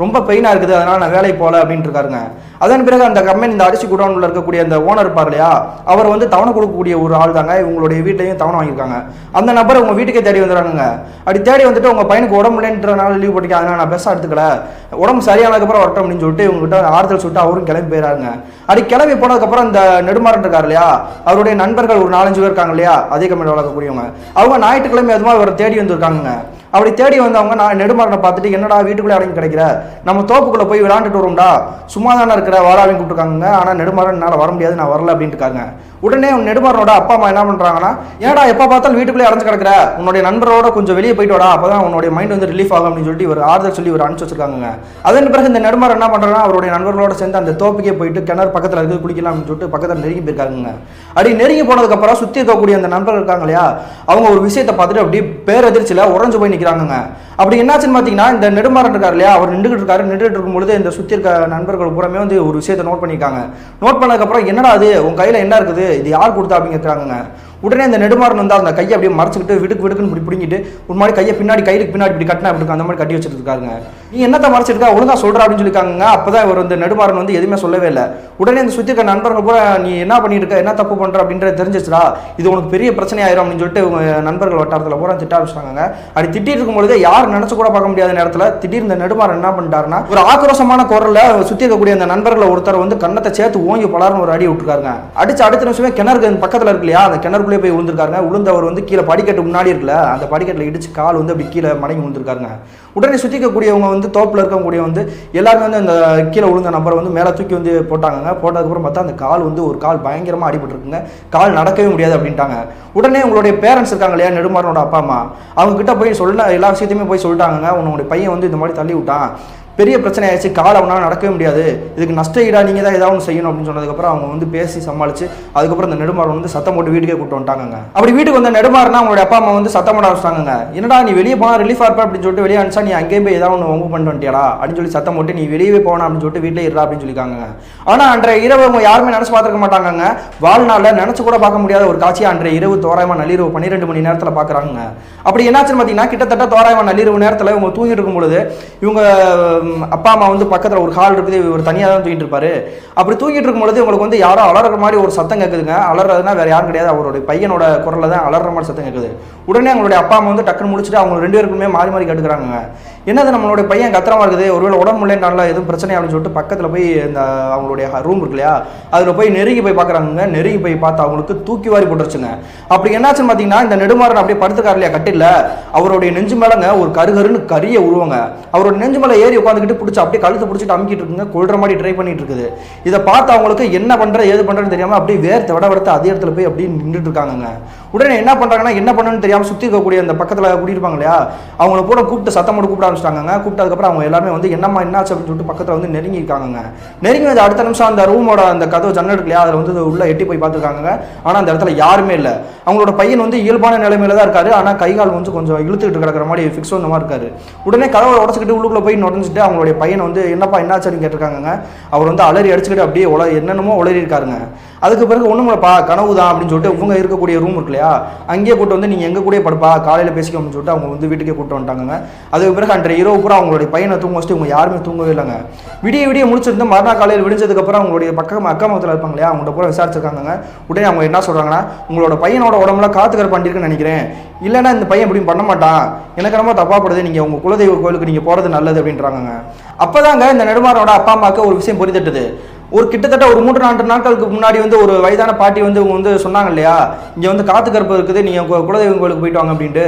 ரொம்ப பெயினாக இருக்குது, அதனால் நான் வேலைக்கு போகல அப்படின்ட்டு இருக்காருங்க. அதன் பிறகு அந்த கம்பெனி, இந்த அரிசி குடோனில் இருக்கக்கூடிய அந்த ஓனர் இருப்பார் இல்லையா, அவர் வந்து தவணை கொடுக்கக்கூடிய ஒரு ஆள் தாங்க. இவங்களுடைய வீட்லையும் தவணை வாங்கியிருக்காங்க. அந்த நபர் உங்கள் வீட்டுக்கே தேடி வந்துடுறாங்க. அப்படி தேடி வந்துட்டு உங்கள் பையனுக்கு உடம்பு இல்லைன்றனால லீவ் போட்டிக்க, அதனால் நான் பெஸ்ட்டாக எடுத்துக்கல, உடம்பு சரியானதுக்கப்புறம் வரட்டும் அப்படின்னு சொல்லிட்டு இவங்ககிட்ட ஆறுதல் சொல்லிட்டு அவரும் கிளம்பி போயிடறாங்க. அப்படி கிளம்பி போனதுக்கப்புறம் இந்த நெடுமாறன் இருக்கார் இல்லையா, அவருடைய நண்பர்கள் ஒரு 4-5 பேர் இருக்காங்க இல்லையா, அதே கம்பெனியில் வளர்க்கக்கூடியவங்க, அவங்க ஞாயிற்றுக்கிழமை அதுமா இவரை தேடி வந்திருக்காங்க. அப்படி தேடி வந்தவங்க நான் நெடுமாறனை பார்த்துட்டு, என்னடா வீட்டுக்குள்ளே அடங்கி கிடைக்கிற, நம்ம தோப்புக்குள்ளே போய் விளையாண்டுட்டு வரும்டா, சும்மா தானே இருக்கிற, வாராவின்னு கூப்பிட்டுருக்காங்க. ஆனால் நெடுமாறன் என்னால் வர முடியாது, நான் வரல அப்படின்ட்டு இருக்காங்க. உடனே நெடுமாறனோட அப்பா அம்மா என்ன பண்ணுறாங்கன்னா, ஏடா எப்போ பார்த்தாலும் வீட்டுக்குள்ளே அடைஞ்சு கிடக்கிற, உன்னுடைய நண்பரோட கொஞ்சம் வெளியே போயிட்டு வாடா, அப்போ தான் உன்னுடைய மைண்ட் வந்து ரிலீஃப் ஆகும் அப்படின்னு சொல்லிட்டு ஒரு ஆறுதல் சொல்லி ஒரு அனுப்பிச்சு வச்சிருக்காங்க. அதன் பிறகு இந்த நெடுமாறன் என்ன பண்ணுறாங்கன்னா, அவருடைய நண்பர்களோட சேர்ந்து அந்த தோப்புக்கே போயிட்டு கிணறு பக்கத்தில் இருக்குது குளிக்கலாம் அப்படின்னு சொல்லிட்டு பக்கத்தில் நெருங்கி போயிருக்காங்க. அப்படி நெருங்கி போனதுக்கப்புறம் சுற்றி இருக்கக்கூடிய அந்த நண்பர்கள் இருக்காங்க இல்லையா, அவங்க ஒரு விஷயத்தை பார்த்துட்டு அப்படியே பேரதிர்ச்சியில் உறைஞ்சு போய் நிற்கிறாங்க. அப்படி என்னாச்சுன்னு பார்த்தீங்கன்னா, இந்த நெடுமாறன் இருக்கார் இல்லையா, அவர் நின்றுட்டு இருக்கும்பொழுது இந்த சுற்றி இருக்க நண்பர்கள் பூராமே வந்து ஒரு விஷயத்தை நோட் பண்ணியிருக்காங்க. நோட் பண்ணதுக்கப்புறம், என்னடா அது உன் கையில் என்ன இருக்குது, இது யார் கொடுத்தா அப்படின்னு கேட்குறாங்க. உடனே இந்த நெடுமாறன் வந்து அந்த கையை அப்படியே மறைச்சிக்கிட்டு விடுக்குன்னு இப்படி பிடிங்கிட்டு ஒரு மாதிரி கையை பின்னாடி கைக்கு பின்னாடி இப்படி கட்டினா அப்படி அந்த மாதிரி கட்டி வச்சுட்டு இருக்காங்க. நீ என்னத்தை மறைச்சிருக்கா, ஒழுங்கா சொல்கிறா அப்படின்னு சொல்லியிருக்காங்க. அப்போதான் இவர் வந்து நெடுமாறன் வந்து எதுவுமே சொல்லவே இல்லை. உடனே இந்த சுற்றி இருக்க நண்பர்கள் கூட, நீ என்ன பண்ணிட்டு இருக்க, என்ன தப்பு பண்ணுற அப்படின்றது தெரிஞ்சிச்சுடா, இது உனக்கு பெரிய பிரச்சனை ஆயிரும் அப்படின்னு சொல்லிட்டு இவங்க நண்பர்கள் வட்டாரத்தில் பூரா திட்ட ஆரம்பிச்சிட்டாங்க. அப்படி திட்டிட்டு இருக்கும்பொழுது யார் நினச்சி கூட பார்க்க முடியாத நேரத்தில் திடீர்னு இந்த நெடுமாறன் என்ன பண்ணிட்டாருன்னா, ஒரு ஆக்ரோஷமான குரலில் சுற்றி இருக்கக்கூடிய அந்த நண்பர்களை ஒருத்தர் வந்து கண்ணத்தை சேர்த்து ஓங்கி பலாருன்னு ஒரு அடி விட்டுருக்காருங்க. அடிச்சு அடுத்த நிமிஷமே கிணறு பக்கத்தில் இருக்கு இல்லையா, அந்த கிணறுக்குள்ளே போய் விழுந்திருக்காருங்க. விழுந்தவர் வந்து கீழே படிக்கட்டு முன்னாடி இருக்குல்ல, அந்த படிக்கட்டில் இடிச்சு கால் வந்து அப்படி கீழே மடங்கி விழுந்திருக்காருங்க. உடனே சுற்றிக்கக்கூடியவங்க வந்து தோப்பில் இருக்கக்கூடிய வந்து எல்லாருமே வந்து அந்த கீழே விழுந்த நபரை வந்து மேலே தூக்கி வந்து போட்டாங்க. போட்டதுக்கப்புறம் பார்த்தா அந்த கால் வந்து ஒரு கால் பயங்கரமாக அடிபட்டுருக்குங்க. கால் நடக்கவே முடியாது அப்படின்ட்டாங்க. உடனே உங்களுடைய பேரண்ட்ஸ் இருக்காங்க இல்லையா, நெடுமாறனோட அப்பா அம்மா, அவங்க கிட்ட போய் சொல்ல எல்லா விஷயத்தையுமே போய் சொல்லிட்டாங்க. உன்னுடைய பையன் வந்து இந்த மாதிரி தள்ளி விட்டான், பெரிய பிரச்சனை ஆயிடுச்சு, கால் அவனால் நடக்கவே முடியாது, இதுக்கு நஷ்ட ஈடா நீங்கள் தான் ஏதாவது செய்யணும் அப்படின்னு சொன்னதுக்கப்புறம் அவங்க வந்து பேசி சமாளித்து அதுக்கப்புறம் இந்த நெடுமாறன் வந்து சத்தம் போட்டு வீட்டுக்கே கூப்பிட்டு வந்துட்டாங்க. அப்படி வீட்டுக்கு வந்த நெடுமாறனா அவங்களுடைய அப்பா அம்மா வந்து சத்தம் போட ஆரம்பிச்சாங்க. என்னடா நீ வெளியே போனால் ரிலீஃப் ஆயிருப்பா அப்படின்னு சொல்லிட்டு வெளியே அனுப்பிச்சா நீ அங்கேயே போய் ஏதாவது ஒன்று ஒம்பு பண்ணிட்டு வந்துட்டியாடா அப்படின்னு சொல்லி சத்தம் போட்டு நீ வெளியே போனா அப்படின்னு சொல்லிட்டு வீட்டிலே இருடா அப்படின்னு சொல்லியிருக்காங்க. ஆனால் அன்றைய இரவு அவங்க யாருமே நினச்சி பார்த்துருக்க மாட்டாங்க. வாழ்நாளில் நினச்சி கூட பார்க்க முடியாத ஒரு காட்சியை அன்றைய இரவு தோராயமாக நள்ளிரவு 12 மணி நேரத்தில் பார்க்குறாங்க. அப்படி என்னாச்சுன்னு பார்த்தீங்கன்னா, கிட்டத்தட்ட தோராயமாக நள்ளிரவு நேரத்தில் இவங்க தூங்கிட்டு இருக்கும் பொழுது இவங்க அப்பா அம்மா வந்து பக்கத்தில் ஒரு ஹால் இருக்குது, இவர் தனியாக தான் தூங்கிட்டு இருப்பாரு. அப்படி தூங்கிட்டு இருக்கும்பொழுது உங்களுக்கு வந்து யாரோ அலற மாதிரி ஒரு சத்தம் கேட்குதுங்க. அலறதுனா வேற யாரும் கிடையாது, அவருடைய பையனோட குரலில் தான் அலற மாதிரி சத்தம் கேட்குது. உடனே அவங்களுடைய அப்பா அம்மா வந்து டக்குன்னு முடிச்சுட்டு அவங்க 2 பேருக்குமே மாறி மாறி கேட்டுக்கிறாங்க. என்னது நம்மளுடைய பையன் கத்திரமா இருக்குது, ஒருவேளை உடம்பு இல்லைனால எதுவும் பிரச்சனை அப்படின்னு சொல்லிட்டு பக்கத்தில் போய் இந்த அவங்களுடைய ரூம் இருக்கு இல்லையா, அதில் போய் நெருங்கி போய் பார்க்குறாங்க. நெருங்கி போய் பார்த்து அவங்களுக்கு தூக்கி வாரி போட்டுருச்சுங்க. அப்படி என்னாச்சுன்னு பார்த்தீங்கன்னா, இந்த நெடுமாறன் அப்படியே படுத்துக்காரு இல்லையா கட்டில, அவருடைய நெஞ்சு மேலங்க ஒரு கருகருன்னு கரிய உருவங்க. அவருடைய நெஞ்சு மேலே ஏறி உட்காந்துக்கிட்டு பிடிச்சி அப்படியே கழுத்தை பிடிச்சிட்டு அமுக்கிட்டு இருக்குங்க, கொள்ற மாதிரி ட்ரை பண்ணிட்டு இருக்குது. இதை பார்த்து அவங்களுக்கு என்ன பண்ற ஏது பண்றதுன்னு தெரியாம அப்படியே வேர்த்து விட அதே இடத்துல போய் அப்படியே நின்றுட்டு இருக்காங்க. உடனே என்ன பண்றாங்கன்னா என்ன பண்ணணும்னு தெரியாம சுத்தி இருக்கக்கூடிய அந்த பக்கத்துல கூட்டியிருப்பாங்க இல்லையா, அவங்கள கூட கூப்பிட்டு சத்தம் போட்டு கூப்பிட ஆரம்பிச்சிட்டாங்க. கூப்பிட்டதுக்கப்புறம் அவங்க எல்லாருமே வந்து என்னம்மா என்னாச்சு அப்படின்னு சொல்லிட்டு பக்கத்துல வந்து நெருங்கி இருக்காங்க. நெருங்கி வந்து அடுத்த நிமிஷம் அந்த ரூமோட அந்த கதவு ஜன்னல் இருக்கு இல்லையா, அதில் வந்து உள்ள எட்டி போய் பார்த்துருக்காங்க. ஆனா அந்த இடத்துல யாருமே இல்லை. அவங்களோட பையன் வந்து இயல்பான நிலைமையில தான் இருக்காரு. ஆனா கைகால் வந்து கொஞ்சம் இழுத்துக்கிட்டு கிடக்கிற மாதிரி ஃபிக்ஸ் வந்த மாதிரி இருக்காரு. உடனே கதவை உடச்சிக்கிட்டு உள்ளுக்குள்ள போய் நுழைஞ்சிட்டு அவங்களுடைய பையனை வந்து என்னப்பா என்னாச்சுன்னு கேட்டிருக்காங்க. அவர் வந்து அலறி அடிச்சுக்கிட்டு அப்படியே என்னென்னமோ உளறி இருக்காருங்க. அதுக்கு பிறகு ஒண்ணுமில்லப்பா கனவு தான் அப்படின்னு சொல்லிட்டு இவங்க இருக்கக்கூடிய ரூம் இருக்கு இல்லையா, அங்கேயே கூட்டு வந்து நீங்க எங்க கூட படுப்பா காலையில பேசிக்க அப்படின்னு சொல்லிட்டு அவங்க வந்து வீட்டுக்கே கூட்டு வந்துட்டாங்க. அதுக்கு பிறகு அன்றைய இரவு பூரா அவங்களுடைய பையனை தூங்க வச்சுட்டு இவங்க யாருமே தூங்கவே இல்லைங்க. விடிய முடிச்சிருந்து மறுநாள் காலையில் விடிஞ்சதுக்கு அப்புறம் அவங்களுடைய அக்கா பக்கத்தில் இருப்பாங்க இல்லையா, அவங்கள்ட்ட பூரா விசாரிச்சிருக்காங்க. உடனே அவங்க என்ன சொல்றாங்கன்னா, உங்களோட பையனோட உடம்புல காத்துக்கரை பண்ணிருக்குன்னு நினைக்கிறேன், இல்லைன்னா இந்த பையன் இப்படி பண்ண மாட்டான், எனக்கு ரொம்ப தப்பாப்படுது, நீங்க உங்க குலதெய்வ கோயிலுக்கு நீங்க போறது நல்லது அப்படின்றாங்க. அப்பதாங்க இந்த நெடுமாறனோட அப்பா அம்மாவுக்கு ஒரு விஷயம் புரிதட்டுது. ஒரு கிட்டத்தட்ட ஒரு 3-4 நாட்களுக்கு முன்னாடி வந்து ஒரு வயதான பாட்டி வந்து இவங்க வந்து சொன்னாங்க இல்லையா, இங்கே வந்து காத்து கருப்பு இருக்குது, நீங்கள் குலதெய்வம் கோயிலுக்கு போயிட்டு வாங்க அப்படின்ட்டு.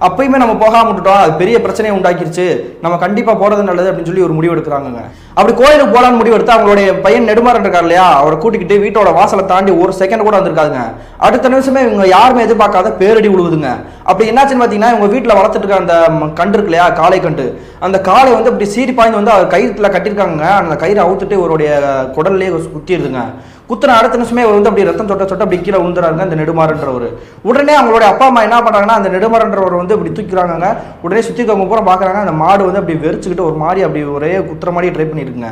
அப்பயுமே நம்ம போகாம விட்டுட்டோம், அது பெரிய பிரச்சனையை உண்டாக்கிருச்சு, நம்ம கண்டிப்பாக போகிறது நல்லது அப்படின்னு சொல்லி ஒரு முடிவு எடுக்கிறாங்க. அப்படி கோயிலுக்கு போகலான்னு முடிவு எடுத்து அவங்களுடைய பையன் நெடுமாறன் இருக்கார் இல்லையா, அவரை கூட்டிக்கிட்டு வீட்டோட வாசலை தாண்டி ஒரு செகண்ட் கூட வந்திருக்காதுங்க. அடுத்த நிமிஷமே இவங்க யாருமே எதிர்பார்க்காத பேரடி விழுவுதுங்க. அப்படி என்னாச்சுன்னு பார்த்தீங்கன்னா, இவங்க வீட்டில் வளர்த்துட்டு இருக்க அந்த கண்டு இருக்கு இல்லையா, காளை கண்டு, அந்த காளை வந்து அப்படி சீறி பாய்ந்து வந்து அவர் கயிறுல கட்டியிருக்காங்க. அந்த கயிறை அவுத்துட்டு இவருடைய குடல்லே குத்திடுதுங்க. குத்துன அடுத்த நிமிஷமே அவர் வந்து அப்படி ரத்தம் சொட்ட அப்படி கீழே விழுந்துறாங்க அந்த நெடுமாறன்றவர். உடனே அவங்களுடைய அப்பா அம்மா என்ன பண்றாங்கன்னா, அந்த நெடுமாறன்றவர் வந்து இப்படி தூக்கிறாங்க. உடனே சுத்தி இருக்கவங்க பூரா பாக்குறாங்க, அந்த மாடு வந்து அப்படி வெறிச்சுக்கிட்டு ஒரு மாதிரி அப்படி ஒரே குத்துற மாதிரி ட்ரை பண்ணிருக்குங்க.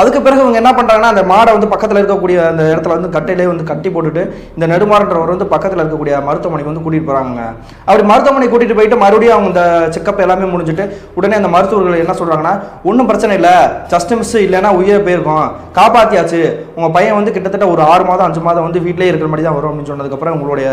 அதுக்கு பிறகு இவங்க என்ன பண்றாங்கன்னா, அந்த மாடை வந்து பக்கத்தில் இருக்கக்கூடிய அந்த இடத்துல வந்து கட்டையிலே வந்து கட்டி போட்டுட்டு இந்த நெடுமாறன்றவர் வந்து பக்கத்தில் இருக்கக்கூடிய மருத்துவமனைக்கு வந்து கூட்டிட்டு போறாங்க. அப்படி மருத்துவமனை கூட்டிட்டு போயிட்டு மறுபடியும் அவங்க இந்த செக்கப் எல்லாமே முடிஞ்சுட்டு உடனே அந்த மருத்துவர்கள் என்ன சொல்றாங்கன்னா, ஒன்றும் பிரச்சனை இல்லை, ஜஸ்ட் மிஸ், இல்லைன்னா உயிரை போயிருக்கும், காப்பாத்தியாச்சு, உங்க பையன் வந்து கிட்டத்தட்ட ஒரு 6 மாதம் 5 மாதம் வந்து வீட்டிலே இருக்கிற மாதிரி தான் வரும் அப்படின்னு சொன்னதுக்கப்புறம் உங்களுடைய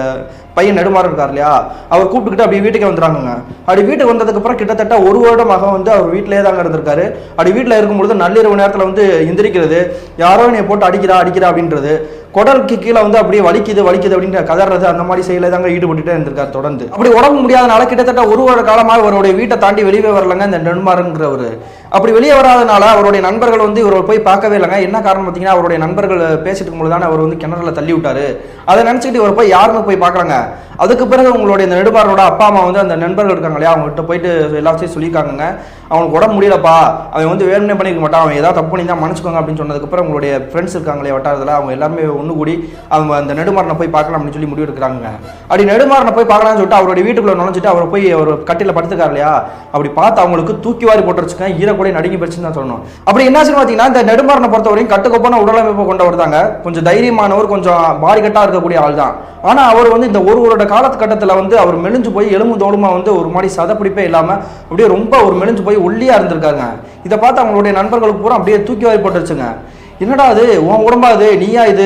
பையன் நெடுமாறன் இருக்கார் இல்லையா, அவர் கூப்பிட்டுக்கிட்டு அப்படி வீட்டுக்கு வந்துடுறாங்க. அப்படி வீட்டுக்கு வந்ததுக்கப்புறம் கிட்டத்தட்ட 1 வருடமாக வந்து அவர் வீட்டிலே தாங்க இருந்திருக்காரு. அப்படி வீட்டில் இருக்கும்பொழுது நள்ளிரவு நேரத்தில் வந்து எந்திரிக்கிறது, யாரோ என்னை போட்டு அடிக்கிறா அப்படின்றது, குடலுக்கு கீழே வந்து அப்படியே வலிக்குது அப்படின்ற கதறது, அந்த மாதிரி செயலை தாங்க ஈடுபட்டுட்டே இருந்திருக்காரு தொடர்ந்து. அப்படி உடம்பு முடியாதனால கிட்டத்தட்ட 1 வருட காலமாக அவருடைய வீட்டை தாண்டி வெளியே வரலங்க இந்த நெடுமாறன்கிறவர். அப்படி வெளியே வராதனால அவருடைய நண்பர்கள் வந்து இவரை போய் பார்க்கவே இல்லைங்க. என்ன காரணம் பார்த்தீங்கன்னா, அவருடைய நண்பர்கள் பேசிட்டு இருக்கும்போது தானே அவர் வந்து கிணறுல தள்ளி விட்டாரு. அதை நினைச்சுக்கிட்டு இவர் போய் யாருன்னு போய் பார்க்குறாங்க. அதுக்கு பிறகு உங்களுடைய இந்த நெடுமாறனோட அப்பா அம்மா வந்து அந்த நண்பர்கள் இருக்காங்க இல்லையா, அவங்ககிட்ட போயிட்டு எல்லாத்தையும் சொல்லியிருக்காங்க, அவனுக்கு உடம்பு முடியலப்பா, அவன் வந்து வேணும்னே பண்ணிக்க மாட்டான், அவன் ஏதாவது தப்பு பண்ணி தான் மன்னிச்சுக்கோங்க அப்படின்னு சொன்னதுக்கப்புறம் உங்களுடைய ஃப்ரெண்ட்ஸ் இருக்காங்களே வட்டாரத்தில், அவங்க எல்லாருமே ஒன்று கூடி அவங்க அந்த நெடுமாறனை போய் பார்க்கலாம் அப்படின்னு சொல்லி முடிவு எடுக்கிறாங்க. அப்படி நெடுமாறனை போய் பார்க்கலாம்னு சொல்லிட்டு அவருடைய வீட்டுக்குள்ள நுழைஞ்சிட்டு அவர் போய் அவர் கட்டில படுத்துக்காரு இல்லையா, அப்படி பார்த்து அவங்களுக்கு தூக்கி வாரி போட்டுருச்சுங்க, ஈரக்கூட நடுங்கி போச்சுன்னு தான் சொல்லணும். அப்படி என்னாச்சுன்னு பார்த்தீங்கன்னா, இந்த நெடுமாறனை பொறுத்தவரையும் கட்டுக்கோப்பான உடலமைப்பு கொண்டவர் தாங்க, கொஞ்சம் தைரியமானவர், கொஞ்சம் பாரிகட்டாக இருக்கக்கூடிய ஆள் தான். ஆனால் அவர் வந்து இந்த 1 வருட காலகட்டத்தில் வந்து அவர் மெலிஞ்சு போய் எலும்பு தோலுமா வந்து ஒரு மாதிரி சதப்பிடிப்பே இல்லாமல் அப்படியே ரொம்ப ஒரு மெலிஞ்சு போய் ஒல்லியாக இருந்திருக்காங்க. இதை பார்த்து அவங்களுடைய நண்பர்களுக்கு பூரா அப்படியே தூக்கி வாரி போட்டுருச்சுங்க. என்னடா அது, உன் உடம்பா இது, நீயா இது,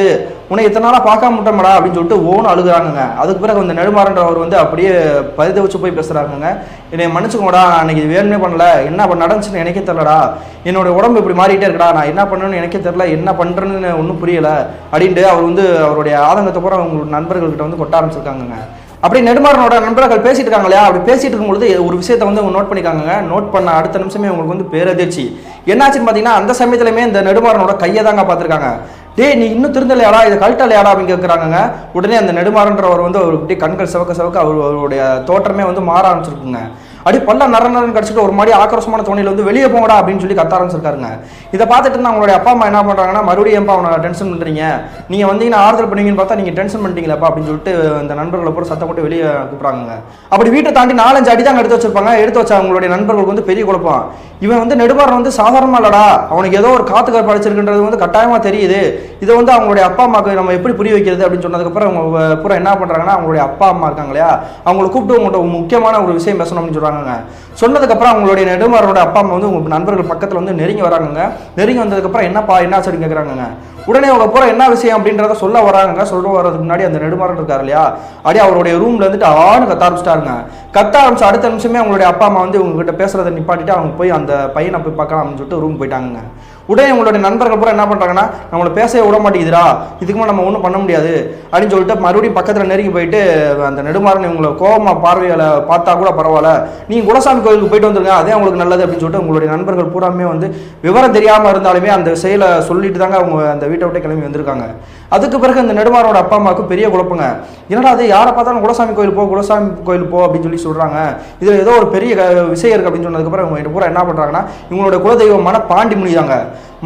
உன்னை இத்தனை நாளாக பார்க்க முட்டோம்டா அப்படின்னு சொல்லிட்டு ஓன்னு அழுகுறாங்க. அதுக்கு பிறகு அந்த நெடுமாறன்றவர் வந்து அப்படியே பரிதவிச்சு போய் பேசுறாங்க, என்னை மன்னிச்சுக்கோடா, அன்னைக்கு வேணுமே பண்ணல, என்ன நடந்துச்சுன்னு எனக்கே தெரியலடா, என்னோட உடம்பு இப்படி மாறிட்டே இருக்கடா, நான் என்ன பண்ணணும்னு எனக்கே தெரியல, என்ன பண்றேன்னு ஒன்றும் புரியல அப்படின்ட்டு அவர் வந்து அவருடைய ஆதங்கத்தை பூரா அவங்களோட நண்பர்கள்கிட்ட வந்து கொட்ட ஆரம்பிச்சிருக்காங்க. அப்படி நெடுமாறனோட நண்பர்கள் பேசிட்டு இருக்காங்க இல்லையா, அப்படி பேசிட்டு இருக்கும்பொழுது ஒரு விஷயத்தை வந்து அவங்க நோட் பண்ணிக்காங்க. நோட் பண்ண அடுத்த நிமிஷமே உங்களுக்கு வந்து பேரதிர்ச்சி. என்னாச்சுன்னு பார்த்தீங்கன்னா, அந்த சமயத்துலையுமே இந்த நெடுமாறனோட கையை தாங்க பார்த்துருக்காங்க. டேய், நீ இன்னும் திருந்தலையாடா, இதை கழட்டலையாடா அப்படின்னு கேட்குறாங்க. உடனே அந்த நெடுமாறன்றவர் வந்து அவருக்கு கண்கள் சிவக்க அவருடைய தோற்றமே வந்து மாற ஆரம்பிச்சிருக்குங்க. அப்படி பல்ல நரன்னு கடிச்சிட்டு ஒரு மாதிரி ஆக்ரோஷமான தோணியில் வந்து வெளியே போங்கடா அப்படின்னு சொல்லி கத்த ஆரம்பிச்சிருக்காருங்க. இதை பார்த்துட்டு இருந்தா அவங்களுடைய அப்பா அம்மா என்ன பண்ணுறாங்கன்னா, மறுபடியும் ஏன்பா அவனை டென்ஷன் பண்ணுறீங்க, நீங்கள் வந்தீங்கன்னா ஆறுதல் பண்ணுவீங்கன்னு பார்த்தா நீங்கள் டென்ஷன் பண்ணிட்டீங்களப்பா அப்படின்னு சொல்லிட்டு அந்த நண்பர்களை போட்டு சத்தம் போட்டு வெளியே கூப்பிட்றாங்க. அப்படி வீட்டை தாண்டி 4-5 அடி தான் எடுத்து வச்சிருப்பாங்க. எடுத்து வச்ச அவங்களுடைய நண்பர்களுக்கு வந்து பெரிய குழப்பம். இவன் வந்து நெடுமாறன் வந்து சாதாரணமா இல்லடா, அவனுக்கு ஏதோ ஒரு காத்துக்கார படிச்சிருக்குன்றது வந்து கட்டாயமா தெரியுது. இதை வந்து அவங்களுடைய அப்பா அம்மாவுக்கு நம்ம எப்படி புரிய வைக்கிறது அப்படின்னு சொன்னதுக்கப்புறம் அவங்க பூரா என்ன பண்றாங்கன்னா, அவங்களுடைய அப்பா அம்மா இருக்காங்க இல்லையா, அவங்களை கூப்பிட்டு உங்கள்கிட்ட முக்கியமான ஒரு விஷயம் பேசணும் அப்படின்னு சொல்றாங்க. சொன்னதுக்கப்புறம் அவங்களுடைய நெடுமாறனோட அப்பா அம்மா வந்து உங்க நண்பர்கள் பக்கத்தில் வந்து நெருங்கி வராங்க. நெருங்கி வந்ததுக்கப்புறம் என்னப்பா என்ன சொல்லி கேட்குறாங்க. உடனே அவங்க பூரா என்ன விஷயம் அப்படின்றத சொல்ல வராங்க. சொல்ல வர்றதுக்கு முன்னாடி அந்த நெடுமாறன் இருக்காரு இல்லையா, அப்படியே அவருடைய ரூம்ல இருந்துட்டு ஆன்னு கத்த ஆரம்பிச்சிட்டாருங்க. கத்த ஆரம்பிச்சு அடுத்த நிமிஷமே அவங்களுடைய அப்பா அம்மா வந்து உங்ககிட்ட பேசுறதை நிப்பாட்டிட்டு அவங்க போய் அந்த பையனை போய் பார்க்கலாம் அப்படின்னு சொல்லிட்டு ரூம் போயிட்டாங்க. உடனே உங்களுடைய நண்பர்கள் பூரா என்ன பண்ணுறாங்கன்னா நம்மளை பேசவே விட மாட்டேங்குதுரா, இதுக்குமே நம்ம ஒன்றும் பண்ண முடியாது அப்படின்னு சொல்லிட்டு மறுபடியும் பக்கத்தில் நெருங்கி போயிட்டு அந்த நெடுமாறன் உங்களை கோபமா பார்வையால் பார்த்தா கூட பரவாயில்ல, நீங்கள் குலசாமி கோயிலுக்கு போயிட்டு வந்துருங்க, அதே உங்களுக்கு நல்லது அப்படின்னு சொல்லிட்டு உங்களுடைய நண்பர்கள் பூராமே வந்து விவரம் தெரியாமல் இருந்தாலுமே அந்த செயலை சொல்லிட்டு தாங்க அவங்க அந்த வீட்டை விட்டு கிளம்பி வந்திருக்காங்க. அதுக்கு பிறகு அந்த நெடுமாறனோட அப்பா அம்மாவுக்கு பெரிய குழப்பங்க. என்னடா அது யாரை பார்த்தாலும் குலசாமி கோயில் போ அப்படின்னு சொல்லி சொல்கிறாங்க, இதில் ஏதோ ஒரு பெரிய விஷயம் இருக்குது அப்படின்னு சொன்னதுக்கப்புறம் அவங்க பூரா என்ன பண்ணுறாங்கன்னா இவங்களோட குலதெய்வமான பாண்டி முனி தாங்க.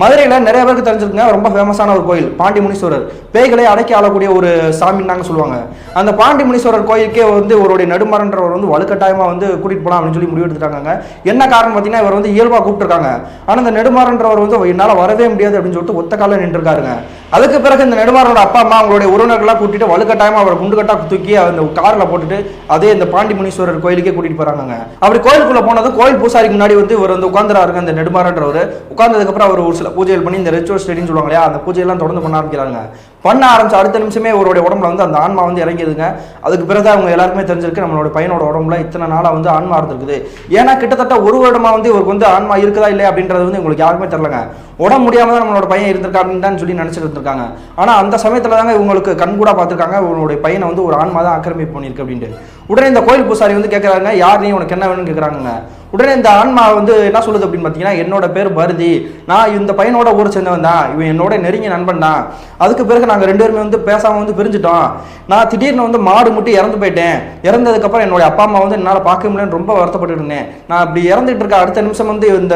மதுரையில் நிறைய பேருக்கு தெரிஞ்சிருக்குங்க, ரொம்ப ஃபேமஸான ஒரு கோயில் பாண்டி முனீஸ்வரர், பேய்களை அடக்கி ஆளக்கூடிய ஒரு சாமின்னு சொல்லுவாங்க. அந்த பாண்டி முனீஸ்வரர் கோயிலுக்கே வந்து இவருடைய நெடுமாறன்றவர் வந்து வலுக்கட்டாயமாக வந்து கூட்டிகிட்டு போகலாம் அப்படின்னு சொல்லி முடிவெடுத்துட்டாங்க. என்ன காரணம் பார்த்தீங்கன்னா இவர் வந்து இயல்பாக கூப்பிட்டுருக்காங்க, ஆனால் இந்த நெடுமாறன்றவர் வந்து என்னால் வரவே முடியாது அப்படின்னு சொல்லிட்டு ஒத்த காலில் நின்றுருக்காருங்க. அதுக்கு பிறகு இந்த நெடுமாறனோட அப்பா அம்மா அவங்களுடைய உறவினர்களாக கூட்டிட்டு வலுக்கட்டாயமாக அவரை குண்டுகட்டா தூக்கி அந்த காரில் போட்டுட்டு அதே இந்த பாண்டி முனீஸ்வரர் கோயிலுக்கே கூட்டிட்டு போறாங்க. அப்படி கோயிலுக்குள்ள போனது கோயில் பூசாரிக்கு முன்னாடி வந்து இவர் வந்து உட்காந்துறாருங்க. அந்த நெடுமாறன்றவர் உட்கார்ந்ததுக்கு அப்புறம் அவர் ஒரு சில பூஜைகள் பண்ணி இந்த ரிச்சுவல் ஸ்டடின்னு சொல்லுவாங்க இல்லையா, அந்த பூஜையெல்லாம் தொடர்ந்து பண்ண ஆரம்பிக்கிறாங்க. பண்ண ஆரம்பிச்ச அடுத்த நிமிஷமே அவருடைய உடம்புல வந்து அந்த ஆன்மா வந்து இறங்கிடுதுங்க. அதுக்கு பிறகு அவங்க எல்லாருக்குமே தெரிஞ்சிருக்கு நம்மளோட பையனோட உடம்புல இத்தனை நாளாக வந்து ஆன்மா இருந்திருக்குது. ஏன்னா கிட்டத்தட்ட ஒரு வருடமா வந்து இவருக்கு வந்து ஆன்மா இருக்குதா இல்லையா அப்படின்றது வந்து உங்களுக்கு யாருமே தெரியலங்க. உடம்பு முடியாம தான் நம்மளோட பையன் இருந்திருக்கா அப்படின்னு தான் சொல்லி நினைச்சிட்டு இருந்திருக்காங்க. ஆனா அந்த சமயத்துல தாங்க இவங்களுக்கு கண்கூடா பார்த்திருக்காங்க உங்களுடைய பையனை வந்து ஒரு ஆன்மா தான் ஆக்கிரமிப்பு பண்ணிருக்கு அப்படின்ட்டு. உடனே இந்த கோயில் பூசாரி வந்து கேட்கறாங்க, யார் நீ, உனக்கு என்ன வேணும்னு கேட்கறாங்க. உடனே இந்த ஆன்மா வந்து என்ன சொல்லுது அப்படின்னு பார்த்தீங்கன்னா, என்னோட பேர் பரதி, நான் இந்த பையனோட ஊரை சேர்ந்தவன் தான், இவன் என்னோட நெருங்கிய நண்பன் தான். அதுக்கு பிறகு நாங்கள் 2 பேருமே வந்து பேசாமல் வந்து பிரிஞ்சுட்டோம். நான் திடீர்னு வந்து மாடு முட்டி இறந்து போயிட்டேன். இறந்ததுக்கப்புறம் என்னோட அப்பா அம்மா வந்து என்னால் பார்க்க முடியலன்னு ரொம்ப வருத்தப்பட்டு இருந்தேன். நான் அப்படி இறந்துட்டு இருக்க அடுத்த நிமிஷம் வந்து இந்த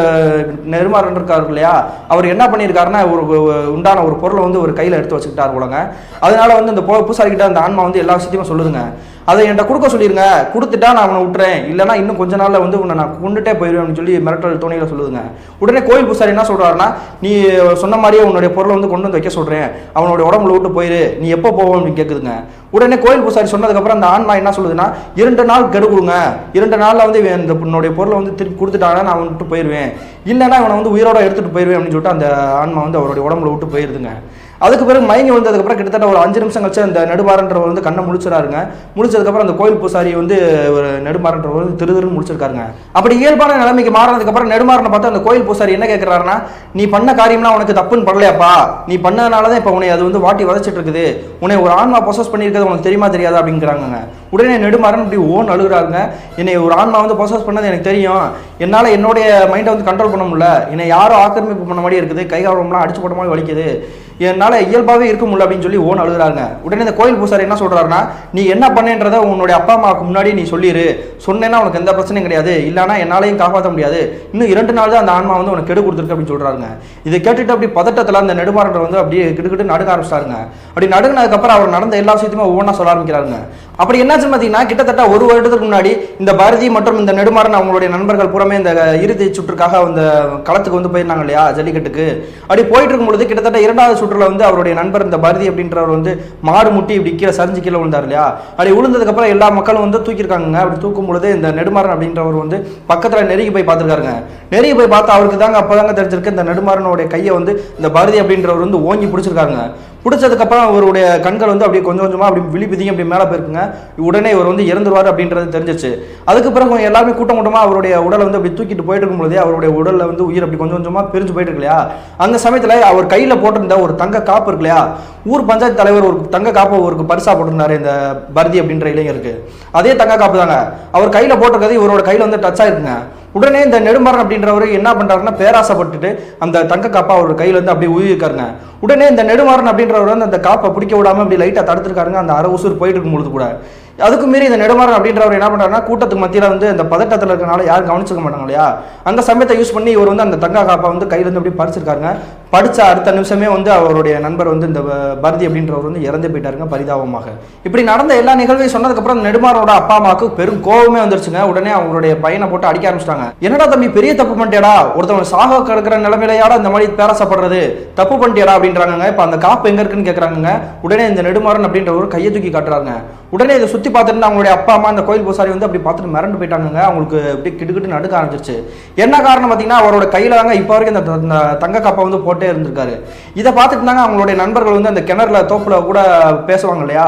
நெடுமாறன் இருக்காரு இல்லையா, அவர் என்ன பண்ணியிருக்காருன்னா உண்டான ஒரு பொருளை வந்து ஒரு கையில் எடுத்து வச்சுக்கிட்டாரு போலங்க. அதனால வந்து இந்த பூசாரிக்கிட்ட அந்த ஆன்மா வந்து எல்லா விஷயத்தையும் சொல்லுதுங்க. அதை என்கிட்ட கொடுக்க சொல்லிருங்க, கொடுத்துட்டா நான் அவனை விட்டுறேன், இல்லைனா இன்னும் கொஞ்ச நாளில் வந்து உன்னை நான் கொண்டுட்டே போயிடுவேன் அப்படின்னு சொல்லி மிரட்டல் தோணியில் சொல்லுதுங்க. உடனே கோயில் பூசாரி என்ன சொல்கிறாருன்னா, நீ சொன்ன மாதிரியே உன்னுடைய பொருளை வந்து கொண்டு வந்து வைக்க சொல்கிறேன், அவனுடைய உடம்புல விட்டு போயிரு, நீ எப்போ போவோம் அப்படின்னு கேட்குதுங்க. உடனே கோயில் பூசாரி சொன்னதுக்கப்புறம் அந்த ஆன்மா என்ன சொல்லுதுன்னா, 2 நாள் கெடு கொடுங்க, 2 நாளில் வந்து இந்த உன்னுடைய பொருளை வந்து திருப்பி கொடுத்துட்டாங்கன்னா நான் விட்டு போயிடுவேன், இல்லைன்னா இவனை வந்து உயிரோட எடுத்துகிட்டு போயிடுவேன் அப்படின்னு சொல்லிட்டு அந்த ஆன்மா வந்து அவருடைய உடம்புல விட்டு போயிருதுங்க. அதுக்கு பிறகு மயங்கி வந்ததுக்கப்புறம் கிட்டத்தட்ட ஒரு 5 நிமிஷம் கழிச்சு அந்த நெடுமாறன்றவர் வந்து கண்ணை முழிச்சிடாருங்க. முடிச்சதுக்கப்புறம் அந்த கோயில் பூசாரி வந்து ஒரு நெடுமாறன்றவர் வந்து திருன்னு முடிச்சிருக்காருங்க. அப்படி இயல்பான நிலைமைக்கு மாறினதுக்கப்புறம் நெடுமாறனை பார்த்து அந்த கோயில் பூசாரி என்ன கேட்குறாருன்னா, நீ பண்ண காரியம்லாம் உனக்கு தப்புன்னு படலையாப்பா, நீ பண்ணதுனால தான் இப்போ உன்னை அது வந்து வாட்டி வதச்சிட்டு இருக்குது, உன்னை ஒரு ஆன்மா பொசஸ் பண்ணியிருக்கிறது உனக்கு தெரியுமா தெரியாதா அப்படிங்கிறாங்க. உடனே நெடுமாறன் இப்படி ஓன் அழுகுறாருங்க. என்னை ஒரு ஆன்மா வந்து பொசஸ் பண்ணது எனக்கு தெரியும், என்னால் என்னுடைய மைண்டை வந்து கண்ட்ரோல் பண்ண முடியல, என்னை யாரும் ஆக்கிரமிப்பு பண்ண மாதிரி இருக்குது, கை காலம்லாம் அடிச்சு போட்ட மாதிரி வலிக்குது, என்னால் இயல்பாகவே இருக்க முடியல அப்படின்னு சொல்லி ஓன் அழுகுறாங்க. உடனே இந்த கோயில் பூசாரி என்ன சொல்கிறாருன்னா, நீ என்ன பண்ணேன்றதை உன்னுடைய அப்பா அம்மாவுக்கு முன்னாடி நீ சொல்லிடு, சொன்னேன்னா உனக்கு எந்த பிரச்சனையும் கிடையாது, இல்லைனா என்னாலையும் காப்பாற்ற முடியாது, இன்னும் 2 நாள் தான் அந்த ஆன்மா வந்து உனக்கு கெடு கொடுத்துருக்கு அப்படின்னு சொல்கிறாருங்க. இதை கேட்டுட்டு அப்படி பதட்டத்தில் அந்த நெடுமாறன் வந்து அப்படியே கிட்டுக்கிட்டு நடுக்க ஆரம்பிச்சிட்டாருங்க. அப்படி நடுங்கினதுக்கப்புறம் அவர் நடந்த எல்லா விஷயத்தையுமே ஒவ்வொன்றா சொல்ல ஆரம்பிக்கிறாருங்க. அப்படி என்னாச்சுன்னு பார்த்தீங்கன்னா, கிட்டத்தட்ட 1 வருடத்துக்கு முன்னாடி இந்த பாரதி மற்றும் இந்த நெடுமாறன் அவங்களுடைய நண்பர்கள் புறமே இந்த இறுதி சுற்றுக்காக அந்த களத்துக்கு வந்து போயிருந்தாங்க இல்லையா, ஜல்லிக்கட்டுக்கு. அப்படி போயிட்டு இருக்கும்பொழுது கிட்டத்தட்ட 2வது சுற்றுல வந்து அவருடைய நண்பர் இந்த பாரதி அப்படின்றவர் வந்து மாடு முட்டி இப்படி கீழே சரிஞ்சு கீழே விழுந்தார் இல்லையா. அப்படி விழுந்ததுக்கப்புறம் எல்லா மக்களும் வந்து தூக்கியிருக்காங்க. அப்படி தூக்கும் பொழுது இந்த நெடுமாறன் அப்படின்றவர் வந்து பக்கத்தில் நெருங்கி போய் பார்த்துருக்காருங்க. நெருங்கி போய் பார்த்தா அவருக்கு தாங்க அப்போதாங்க தெரிஞ்சிருக்கு இந்த நெடுமாறனுடைய கையை வந்து இந்த பாரதி அப்படின்றவர் வந்து ஓங்கி பிடிச்சிருக்காங்க. பிடிச்சதுக்கப்புறம் அவருடைய கண்கள் வந்து அப்படியே கொஞ்சம் கொஞ்சமாக அப்படி விழிப்பிதிங்க அப்படி மேலே போயிருக்குங்க. உடனே இவர் வந்து இறந்துருவார் அப்படின்றது தெரிஞ்சிச்சு. அதுக்கு பிறகு எல்லாருமே கூட்டம் கூட்டமாக அவருடைய உடலை வந்து அப்படி தூக்கிட்டு போயிட்டு இருக்கும்போதே அவருடைய உடலில் வந்து உயிர் அப்படி கொஞ்சம் கொஞ்சமாக பிரிஞ்சு போயிட்டு இருக்கு இல்லையா. அந்த சமயத்தில் அவர் கையில் போட்டிருந்த ஒரு தங்க காப்பு இருக்கு இல்லையா, ஊர் பஞ்சாயத்து தலைவர் ஒரு தங்க காப்பு அவருக்கு பரிசா போட்டிருந்தாரு இந்த பரதி அப்படின்ற இளைஞருக்கு. அதே தங்க காப்பு தாங்க அவர் கையில் போட்டிருக்கிறது இவரோட கையில் வந்து டச் ஆயிருக்குங்க. உடனே இந்த நெடுமாறன் அப்படின்றவர் என்ன பண்றாருன்னா, பேராசைப்பட்டுட்டு அந்த தங்க காப்பா அவரோட கையில இருந்து அப்படியே உயிர்க்காருங்க. உடனே இந்த நெடுமாறன் அப்படின்றவர் வந்து அந்த காப்பை பிடிக்க விடாம அப்படி லைட்டா தடுத்துருக்காருங்க. அந்த அரை உசுறு போயிட்டு இருக்கும் பொழுது கூட அதுக்கு மீறி இந்த நெடுமாறன் அப்படின்றவர் என்ன பண்றாருன்னா, கூட்டத்துக்கு மத்தியில் வந்து அந்த பதட்டத்தில் இருக்கனால யாரும் கவனிச்சுக்க மாட்டாங்க இல்லையா, அந்த சமயத்தை யூஸ் பண்ணி இவர் வந்து அந்த தங்க காப்பா வந்து கையில இருந்து அப்படி பறிச்சிருக்காருங்க. படிச்ச அடுத்த நிமிஷமே வந்து அவருடைய நண்பர் வந்து இந்த பரதி அப்படின்றவர் வந்து இறந்து போயிட்டாருங்க பரிதாபமாக. இப்படி நடந்த எல்லா நிகழ்வையும் சொன்னதுக்கப்புறம் நெடுமாறனோட அப்பா அம்மாவுக்கு பெரும் கோபமே வந்துருச்சுங்க. உடனே அவங்களுடைய பையனை போட்டு அடிக்க ஆரம்பிச்சிட்டாங்க. என்னடா தம்பி பெரிய தப்பு பண்ணிட்டியாடா, ஒருத்தவங்க சாக கிடக்கிற நிலைமையிலையாடா இந்த மாதிரி பேராசப்படுறது, தப்பு பண்ணிட்டியாடா அப்படின்றாங்க. இப்போ அந்த காப்பு எங்க இருக்குன்னு கேட்கறாங்க. உடனே இந்த நெடுமாறன் அப்படின்றவர் கையை தூக்கி காட்டுறாங்க. உடனே இதை சுற்றி பார்த்துட்டு அவங்களுடைய அப்பா அம்மா அந்த கோயில் பூசாரி வந்து அப்படி பார்த்துட்டு மிரண்டு போயிட்டாங்க. அவங்களுக்கு அப்படி கிட்டுக்கிட்டு நடுக்க ஆரம்பிச்சிருச்சு. என்ன காரணம் பார்த்தீங்கன்னா, அவரோட கையில தாங்க இப்போ வரைக்கும் இந்த தங்க காப்பை வந்து போட்டே இருந்திருக்காரு. இதை பார்த்துட்டு தாங்க அவங்களுடைய நண்பர்கள் வந்து அந்த கிணறுல தோப்புல கூட பேசுவாங்க இல்லையா,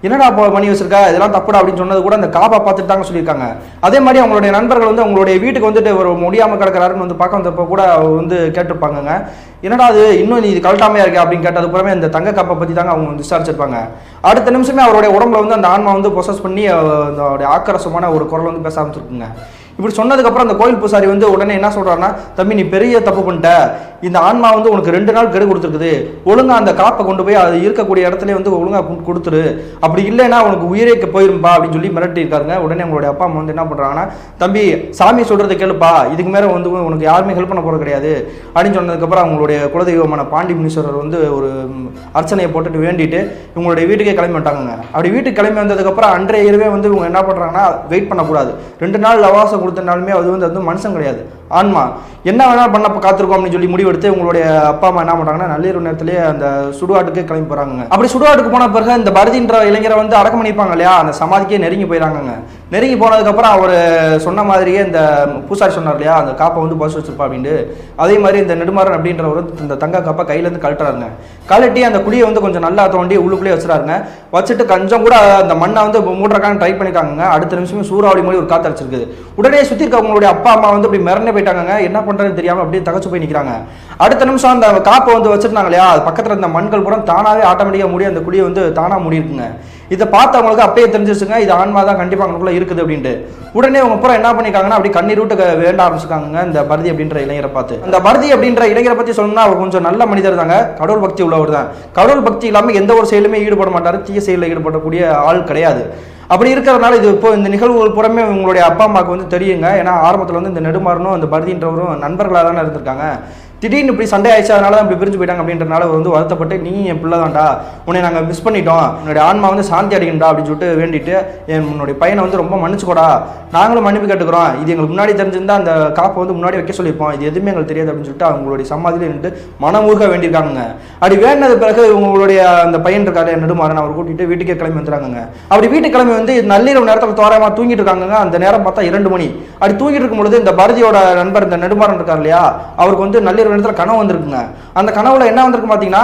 என்னடா பண்ணி வச்சிருக்கா, இதெல்லாம் தப்புடா அப்படின்னு சொன்னது கூட அந்த காப்பா பார்த்துட்டு தாங்க சொல்லியிருக்காங்க. அதே மாதிரி அவங்களுடைய நண்பர்கள் வந்து அவங்களுடைய வீட்டுக்கு வந்துட்டு ஒரு முடியாமல் கிடக்கிறாருன்னு வந்து பார்க்க வந்தப்போ கூட வந்து கேட்டிருப்பாங்க, என்னடா அது இன்னும் நீ இது கழட்டாமையா இருக்கா அப்படின்னு கேட்டது புறமே இந்த தங்க காப்பை பற்றி தாங்க அவங்க விசாரிச்சிருப்பாங்க. அடுத்த நிமிஷமே அவருடைய உடம்புல வந்து அந்த ஆன்மா வந்து பொசஸ் பண்ணி அதோடைய ஆக்கிரசமான ஒரு குரல் வந்து பேச ஆரம்பிச்சிருக்குங்க. இப்படி சொன்னதுக்கப்புறம் அந்த கோயில் பூசாரி வந்து உடனே என்ன சொல்கிறாருன்னா, தம்பி நீ பெரிய தப்பு பண்ணிட்ட, இந்த ஆன்மா வந்து உனக்கு 2 நாள் கெடு கொடுத்துருக்குது, ஒழுங்கா அந்த காப்பை கொண்டு போய் அது இருக்கக்கூடிய இடத்துல வந்து ஒழுங்கா கொடுத்துரு, அப்படி இல்லைன்னா உனக்கு உயிரே போயிருப்பா அப்படின்னு சொல்லி மிரட்டி இருக்காருங்க. உடனே உங்களுடைய அப்பா அம்மா வந்து என்ன பண்ணுறாங்கன்னா, தம்பி சாமி சொல்கிறத கேளுப்பா, இதுக்கு மேலே வந்து உனக்கு யாருமே ஹெல்ப் பண்ண போகிறது கிடையாது அப்படின்னு சொன்னதுக்கப்புறம் அவங்களுடைய குலதெய்வமான பாண்டி முனீஸ்வரர் வந்து ஒரு அர்ச்சனையை போட்டுட்டு வேண்டிட்டு இவங்களுடைய வீட்டுக்கே கிளம்பி வந்துட்டாங்க. அப்படி வீட்டுக்கு கிளம்பி வந்ததுக்கப்புறம் அன்றைய இரவே வந்து இவங்க என்ன பண்ணுறாங்கன்னா, வெயிட் பண்ணக்கூடாது, 2 நாள் அவகாசம் கொடுத்தனாலுமே அது வந்து மனுஷன் கிடையாது, ஆன்மா, என்ன வேணாலும் பண்ண காத்திருக்கோம் அப்படின்னு சொல்லி முடிவெடுத்து உங்களுடைய அப்பா அம்மா என்ன பண்ணுறாங்கன்னா, நள்ளிரவு நேரத்திலேயே அந்த சுடுகாட்டுக்கு கிளம்பி போகிறாங்க. அப்படி சுடுகாட்டுக்கு போன பிறகு இந்த பரதின்ற இளைஞரை வந்து அடக்கம் பண்ணிப்பாங்க இல்லையா, அந்த சமாதிக்கே நெருங்கி போயிடறாங்க. நெருங்கி போனதுக்கப்புறம் அவர் சொன்ன மாதிரியே இந்த பூசாரி சொன்னார் இல்லையா, அந்த காப்பை வந்து பசு வச்சிருப்பா அப்படின்ட்டு, அதே மாதிரி இந்த நெடுமாறன் அப்படின்றவர் இந்த தங்க காப்பை கையிலேருந்து கழட்டுறாருங்க. கழட்டி அந்த குழியை வந்து கொஞ்சம் நல்லா தோண்டி உள்ளுக்குள்ளேயே வச்சுறாருங்க. வச்சுட்டு கொஞ்சம் கூட அந்த மண்ணை வந்து மூடுறக்கான ட்ரை பண்ணிக்காங்க. அடுத்த நிமிஷமே சூறாவளி மாதிரி ஒரு காற்று அடிச்சிருக்குது. உடனே சுற்றி இருக்கவங்களுடைய அப்பா அம்மா வந்து இப்படி மிரண்டே போயிட்டாங்க. என்ன பண்ணுறதுன்னு தெரியாமல் அப்படியே தகச்சு போய் நிற்கிறாங்க. அடுத்த நிமிஷம் அந்த காப்பை வந்து வச்சிருந்தாங்க இல்லையா, அது பக்கத்தில் இருந்த மண்கள் பூரா தானாகவே ஆட்டோமேட்டிக்காக மூடி அந்த குழியை வந்து தானாக மூடிருக்குங்க. இதை பார்த்து அவங்களுக்கு அப்பயே தெரிஞ்சிருச்சுங்க, இது ஆன்மா தான் கண்டிப்பாக அவங்களுக்குள்ள இருக்குது அப்படின்ட்டு. உடனே அவங்க பூரா என்ன பண்ணிக்காங்கன்னா, அப்படி கண்ணீர் விட்டு வேண்ட ஆரம்பிச்சுக்காங்க இந்த பரதி அப்படின்ற இளைஞரை பார்த்து. அந்த பரதி அப்படின்ற இளைஞரை பற்றி சொல்லணும்னா அவர் கொஞ்சம் நல்ல மனிதர் தாங்க, கடவுள் பக்தி உள்ளவர் தான். கடவுள் பக்தி இல்லாமல் எந்த ஒரு செயலுமே ஈடுபட மாட்டார், தீய செயலில் ஈடுபடக்கூடிய ஆள் கிடையாது. அப்படி இருக்கிறதுனால இது இப்போ இந்த நிகழ்வுகள் புறமே உங்களுடைய அப்பா அம்மாவுக்கு வந்து தெரியுங்க. ஏன்னா ஆரம்பத்தில் வந்து இந்த நெடுமாறனும் அந்த பரதின்றவரும் நண்பர்களாக தானே இருந்திருக்காங்க. திடீர்னு இப்படி சண்டை ஆயிடுச்சு, அதனால தான் இப்படி பிரிஞ்சு போயிட்டாங்க அப்படின்றனால வந்து வருத்தப்பட்டு, நீ என் பிள்ளை தான்டா, உன்னை நாங்கள் மிஸ் பண்ணிட்டோம், என்னுடைய ஆன்மா வந்து சாந்தி அடையண்டா அப்படின்னு சொல்லிட்டு வேண்டிட்டு, என்னுடைய பையனை வந்து ரொம்ப மன்னிச்சுக்கூடா, நாங்களும் மன்னிப்பு கேட்டுக்கிறோம், இது எங்களுக்கு முன்னாடி தெரிஞ்சிருந்தா அந்த காப்பை வந்து முன்னாடி வைக்க சொல்லியிருப்போம், இது எதுவுமே எங்களுக்கு தெரியாது அப்படின்னு சொல்லிட்டு அவங்களுடைய சமாதியில் நின்று மனமூர்க வேண்டியிருக்காங்க. அப்படி வேண்டினது பிறகு உங்களுடைய அந்த பையன் இருக்காரு நெடுமாறன், அவர் கூட்டிட்டு வீட்டுக்கே கிளம்பி வந்துடுறாங்க. அப்படி வீட்டுக்கு கிளம்பி வந்து நள்ளிரவு நேரத்தில் தோராயமாக தூங்கிட்டு இருக்காங்க. அந்த நேரம் பார்த்தா 2 மணி. அப்படி தூங்கிட்டு இருக்கும்பொழுது இந்த பரதியோட நண்பர் இந்த நெடுமாறன் இருக்கார் இல்லையா, அவருக்கு வந்து நள்ளிரவு நேரத்தில் கனவு வந்திருக்குங்க. அந்த கனவுல என்ன வந்திருக்கு பார்த்தீங்கன்னா,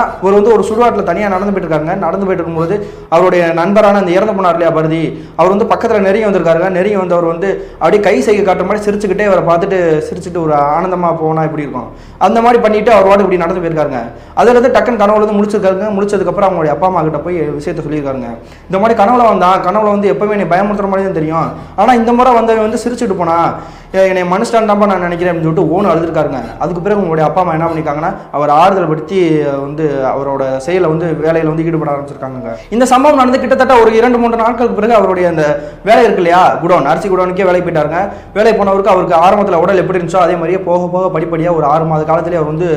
ஒரு சுடுகாட்டில் தனியாக நடந்து போயிட்டு இருக்காங்க. நடந்து போயிட்டு இருக்கும்போது அவருடைய நண்பரான இந்த இறந்து போனார் இல்லையா பரதி, அவர் வந்து பக்கத்தில் நெருங்கி வந்திருக்காருங்க. நெருங்கி வந்து அவர் வந்து அப்படியே கை செய்ய காட்டுற மாதிரி சிரிச்சுக்கிட்டே அவரை பார்த்துட்டு சிரிச்சுட்டு ஒரு ஆனந்தமாக போனா இப்படி இருக்கும், அந்த மாதிரி பண்ணிட்டு அவர் வாட்டு இப்படி நடந்து போயிருக்காருங்க. அதுல இருந்து டக்குன்னு கனவுல இருந்து முடிச்சிருக்காருங்க. முடிச்சதுக்கப்புறம் அவங்களுடைய அப்பா அம்மா கிட்ட போய் விஷயத்த சொல்லியிருக்காருங்க. இந்த மாதிரி கனவுல வந்து எப்பவுமே நீ பயமுறுத்துற மாதிரி தான் தெரியும், ஆனால் இந்த முறை வந்து சிரிச்சுட்டு போனா என்னை மனுஷன் தான் நான் நினைக்கிறேன் அப்படின்னு சொல்லிட்டு ஓன்னு அழுதுருக்காருங்க. அதுக்கு பிறகு உங்களுடைய அப்பா அம்மா என்ன பண்ணிருக்காங்கன்னா, அவர் ஆறுதல் படுத்தி வந்து அவரோட செயலை வந்து வேலையில் வந்து ஈடுபட ஆரம்பிச்சிருக்காங்க. இந்த சம்பவம் நடந்து கிட்டத்தட்ட ஒரு 2-3 நாட்களுக்கு பிறகு அவருடைய அந்த வேலை இருக்கு இல்லையா, குடோன், அரிசி குடோனுக்கே வேலை போயிட்டாருங்க. வேலை போனவருக்கு அவருக்கு ஆரம்பத்தில் உடல் எப்படி இருந்துச்சோ அதே மாதிரியே போக போக படிப்படியாக ஒரு 6 மாத காலத்திலே அவர் வந்து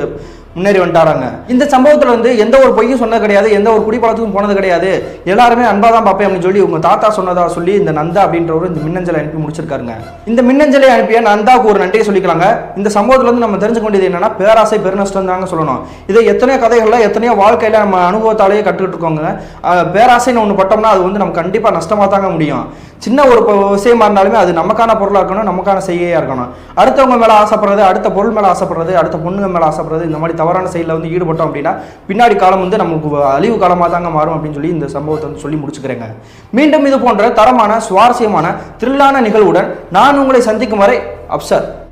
முன்னேறி வந்துட்டாராங்க. இந்த சம்பவத்தில் வந்து எந்த ஒரு பொய்யும் சொன்னது கிடையாது, எந்த ஒரு குடிப்பழத்துக்கும் போனது கிடையாது, எல்லாருமே அன்பா தான் பார்ப்பேன் அப்படின்னு சொல்லி உங்க தாத்தா சொன்னதா சொல்லி இந்த நந்தா அப்படின்றவர் இந்த மின்னஞ்சலை அனுப்பி முடிச்சிருக்காருங்க. இந்த மின்னஞ்சலை அனுப்பிய நந்தாவுக்கு ஒரு நன்றியை சொல்லிக்கலாங்க. இந்த சம்பவத்துல வந்து நம்ம தெரிஞ்சுக்க வேண்டியது என்னன்னா, பேராசை பெருநஷ்டம் தாங்க சொல்லணும். இதை எத்தனையோ கதைகள்ல எத்தனையோ வாழ்க்கையில நம்ம அனுபவத்தாலேயே கற்றுக்கிட்டு இருக்கோங்க. பேராசைன்னு ஒன்று பட்டோம்னா அது வந்து நம்ம கண்டிப்பா நஷ்டமா தாங்க முடியும். சின்ன ஒரு விஷயமா இருந்தாலுமே அது நமக்கான பொருளாக இருக்கணும், நமக்கான செய்கையா இருக்கணும். அடுத்தவங்க மேல ஆசைப்படுறது, அடுத்த பொருள் மேல ஆசைப்படுறது, அடுத்த பொண்ணுங்க மேல ஆசைப்படுறது, இந்த மாதிரி தவறான செயலில் வந்து ஈடுபட்டோம் அப்படின்னா பின்னாடி காலம் வந்து நமக்கு அழிவு காலமாக தாங்க மாறும் அப்படின்னு சொல்லி இந்த சம்பவத்தை வந்து சொல்லி முடிச்சுக்கிறேங்க. மீண்டும் இது போன்ற தரமான சுவாரஸ்யமான த்ரில்லான நிகழ்வுடன் நான் உங்களை சந்திக்கும் வரை அப்சர்.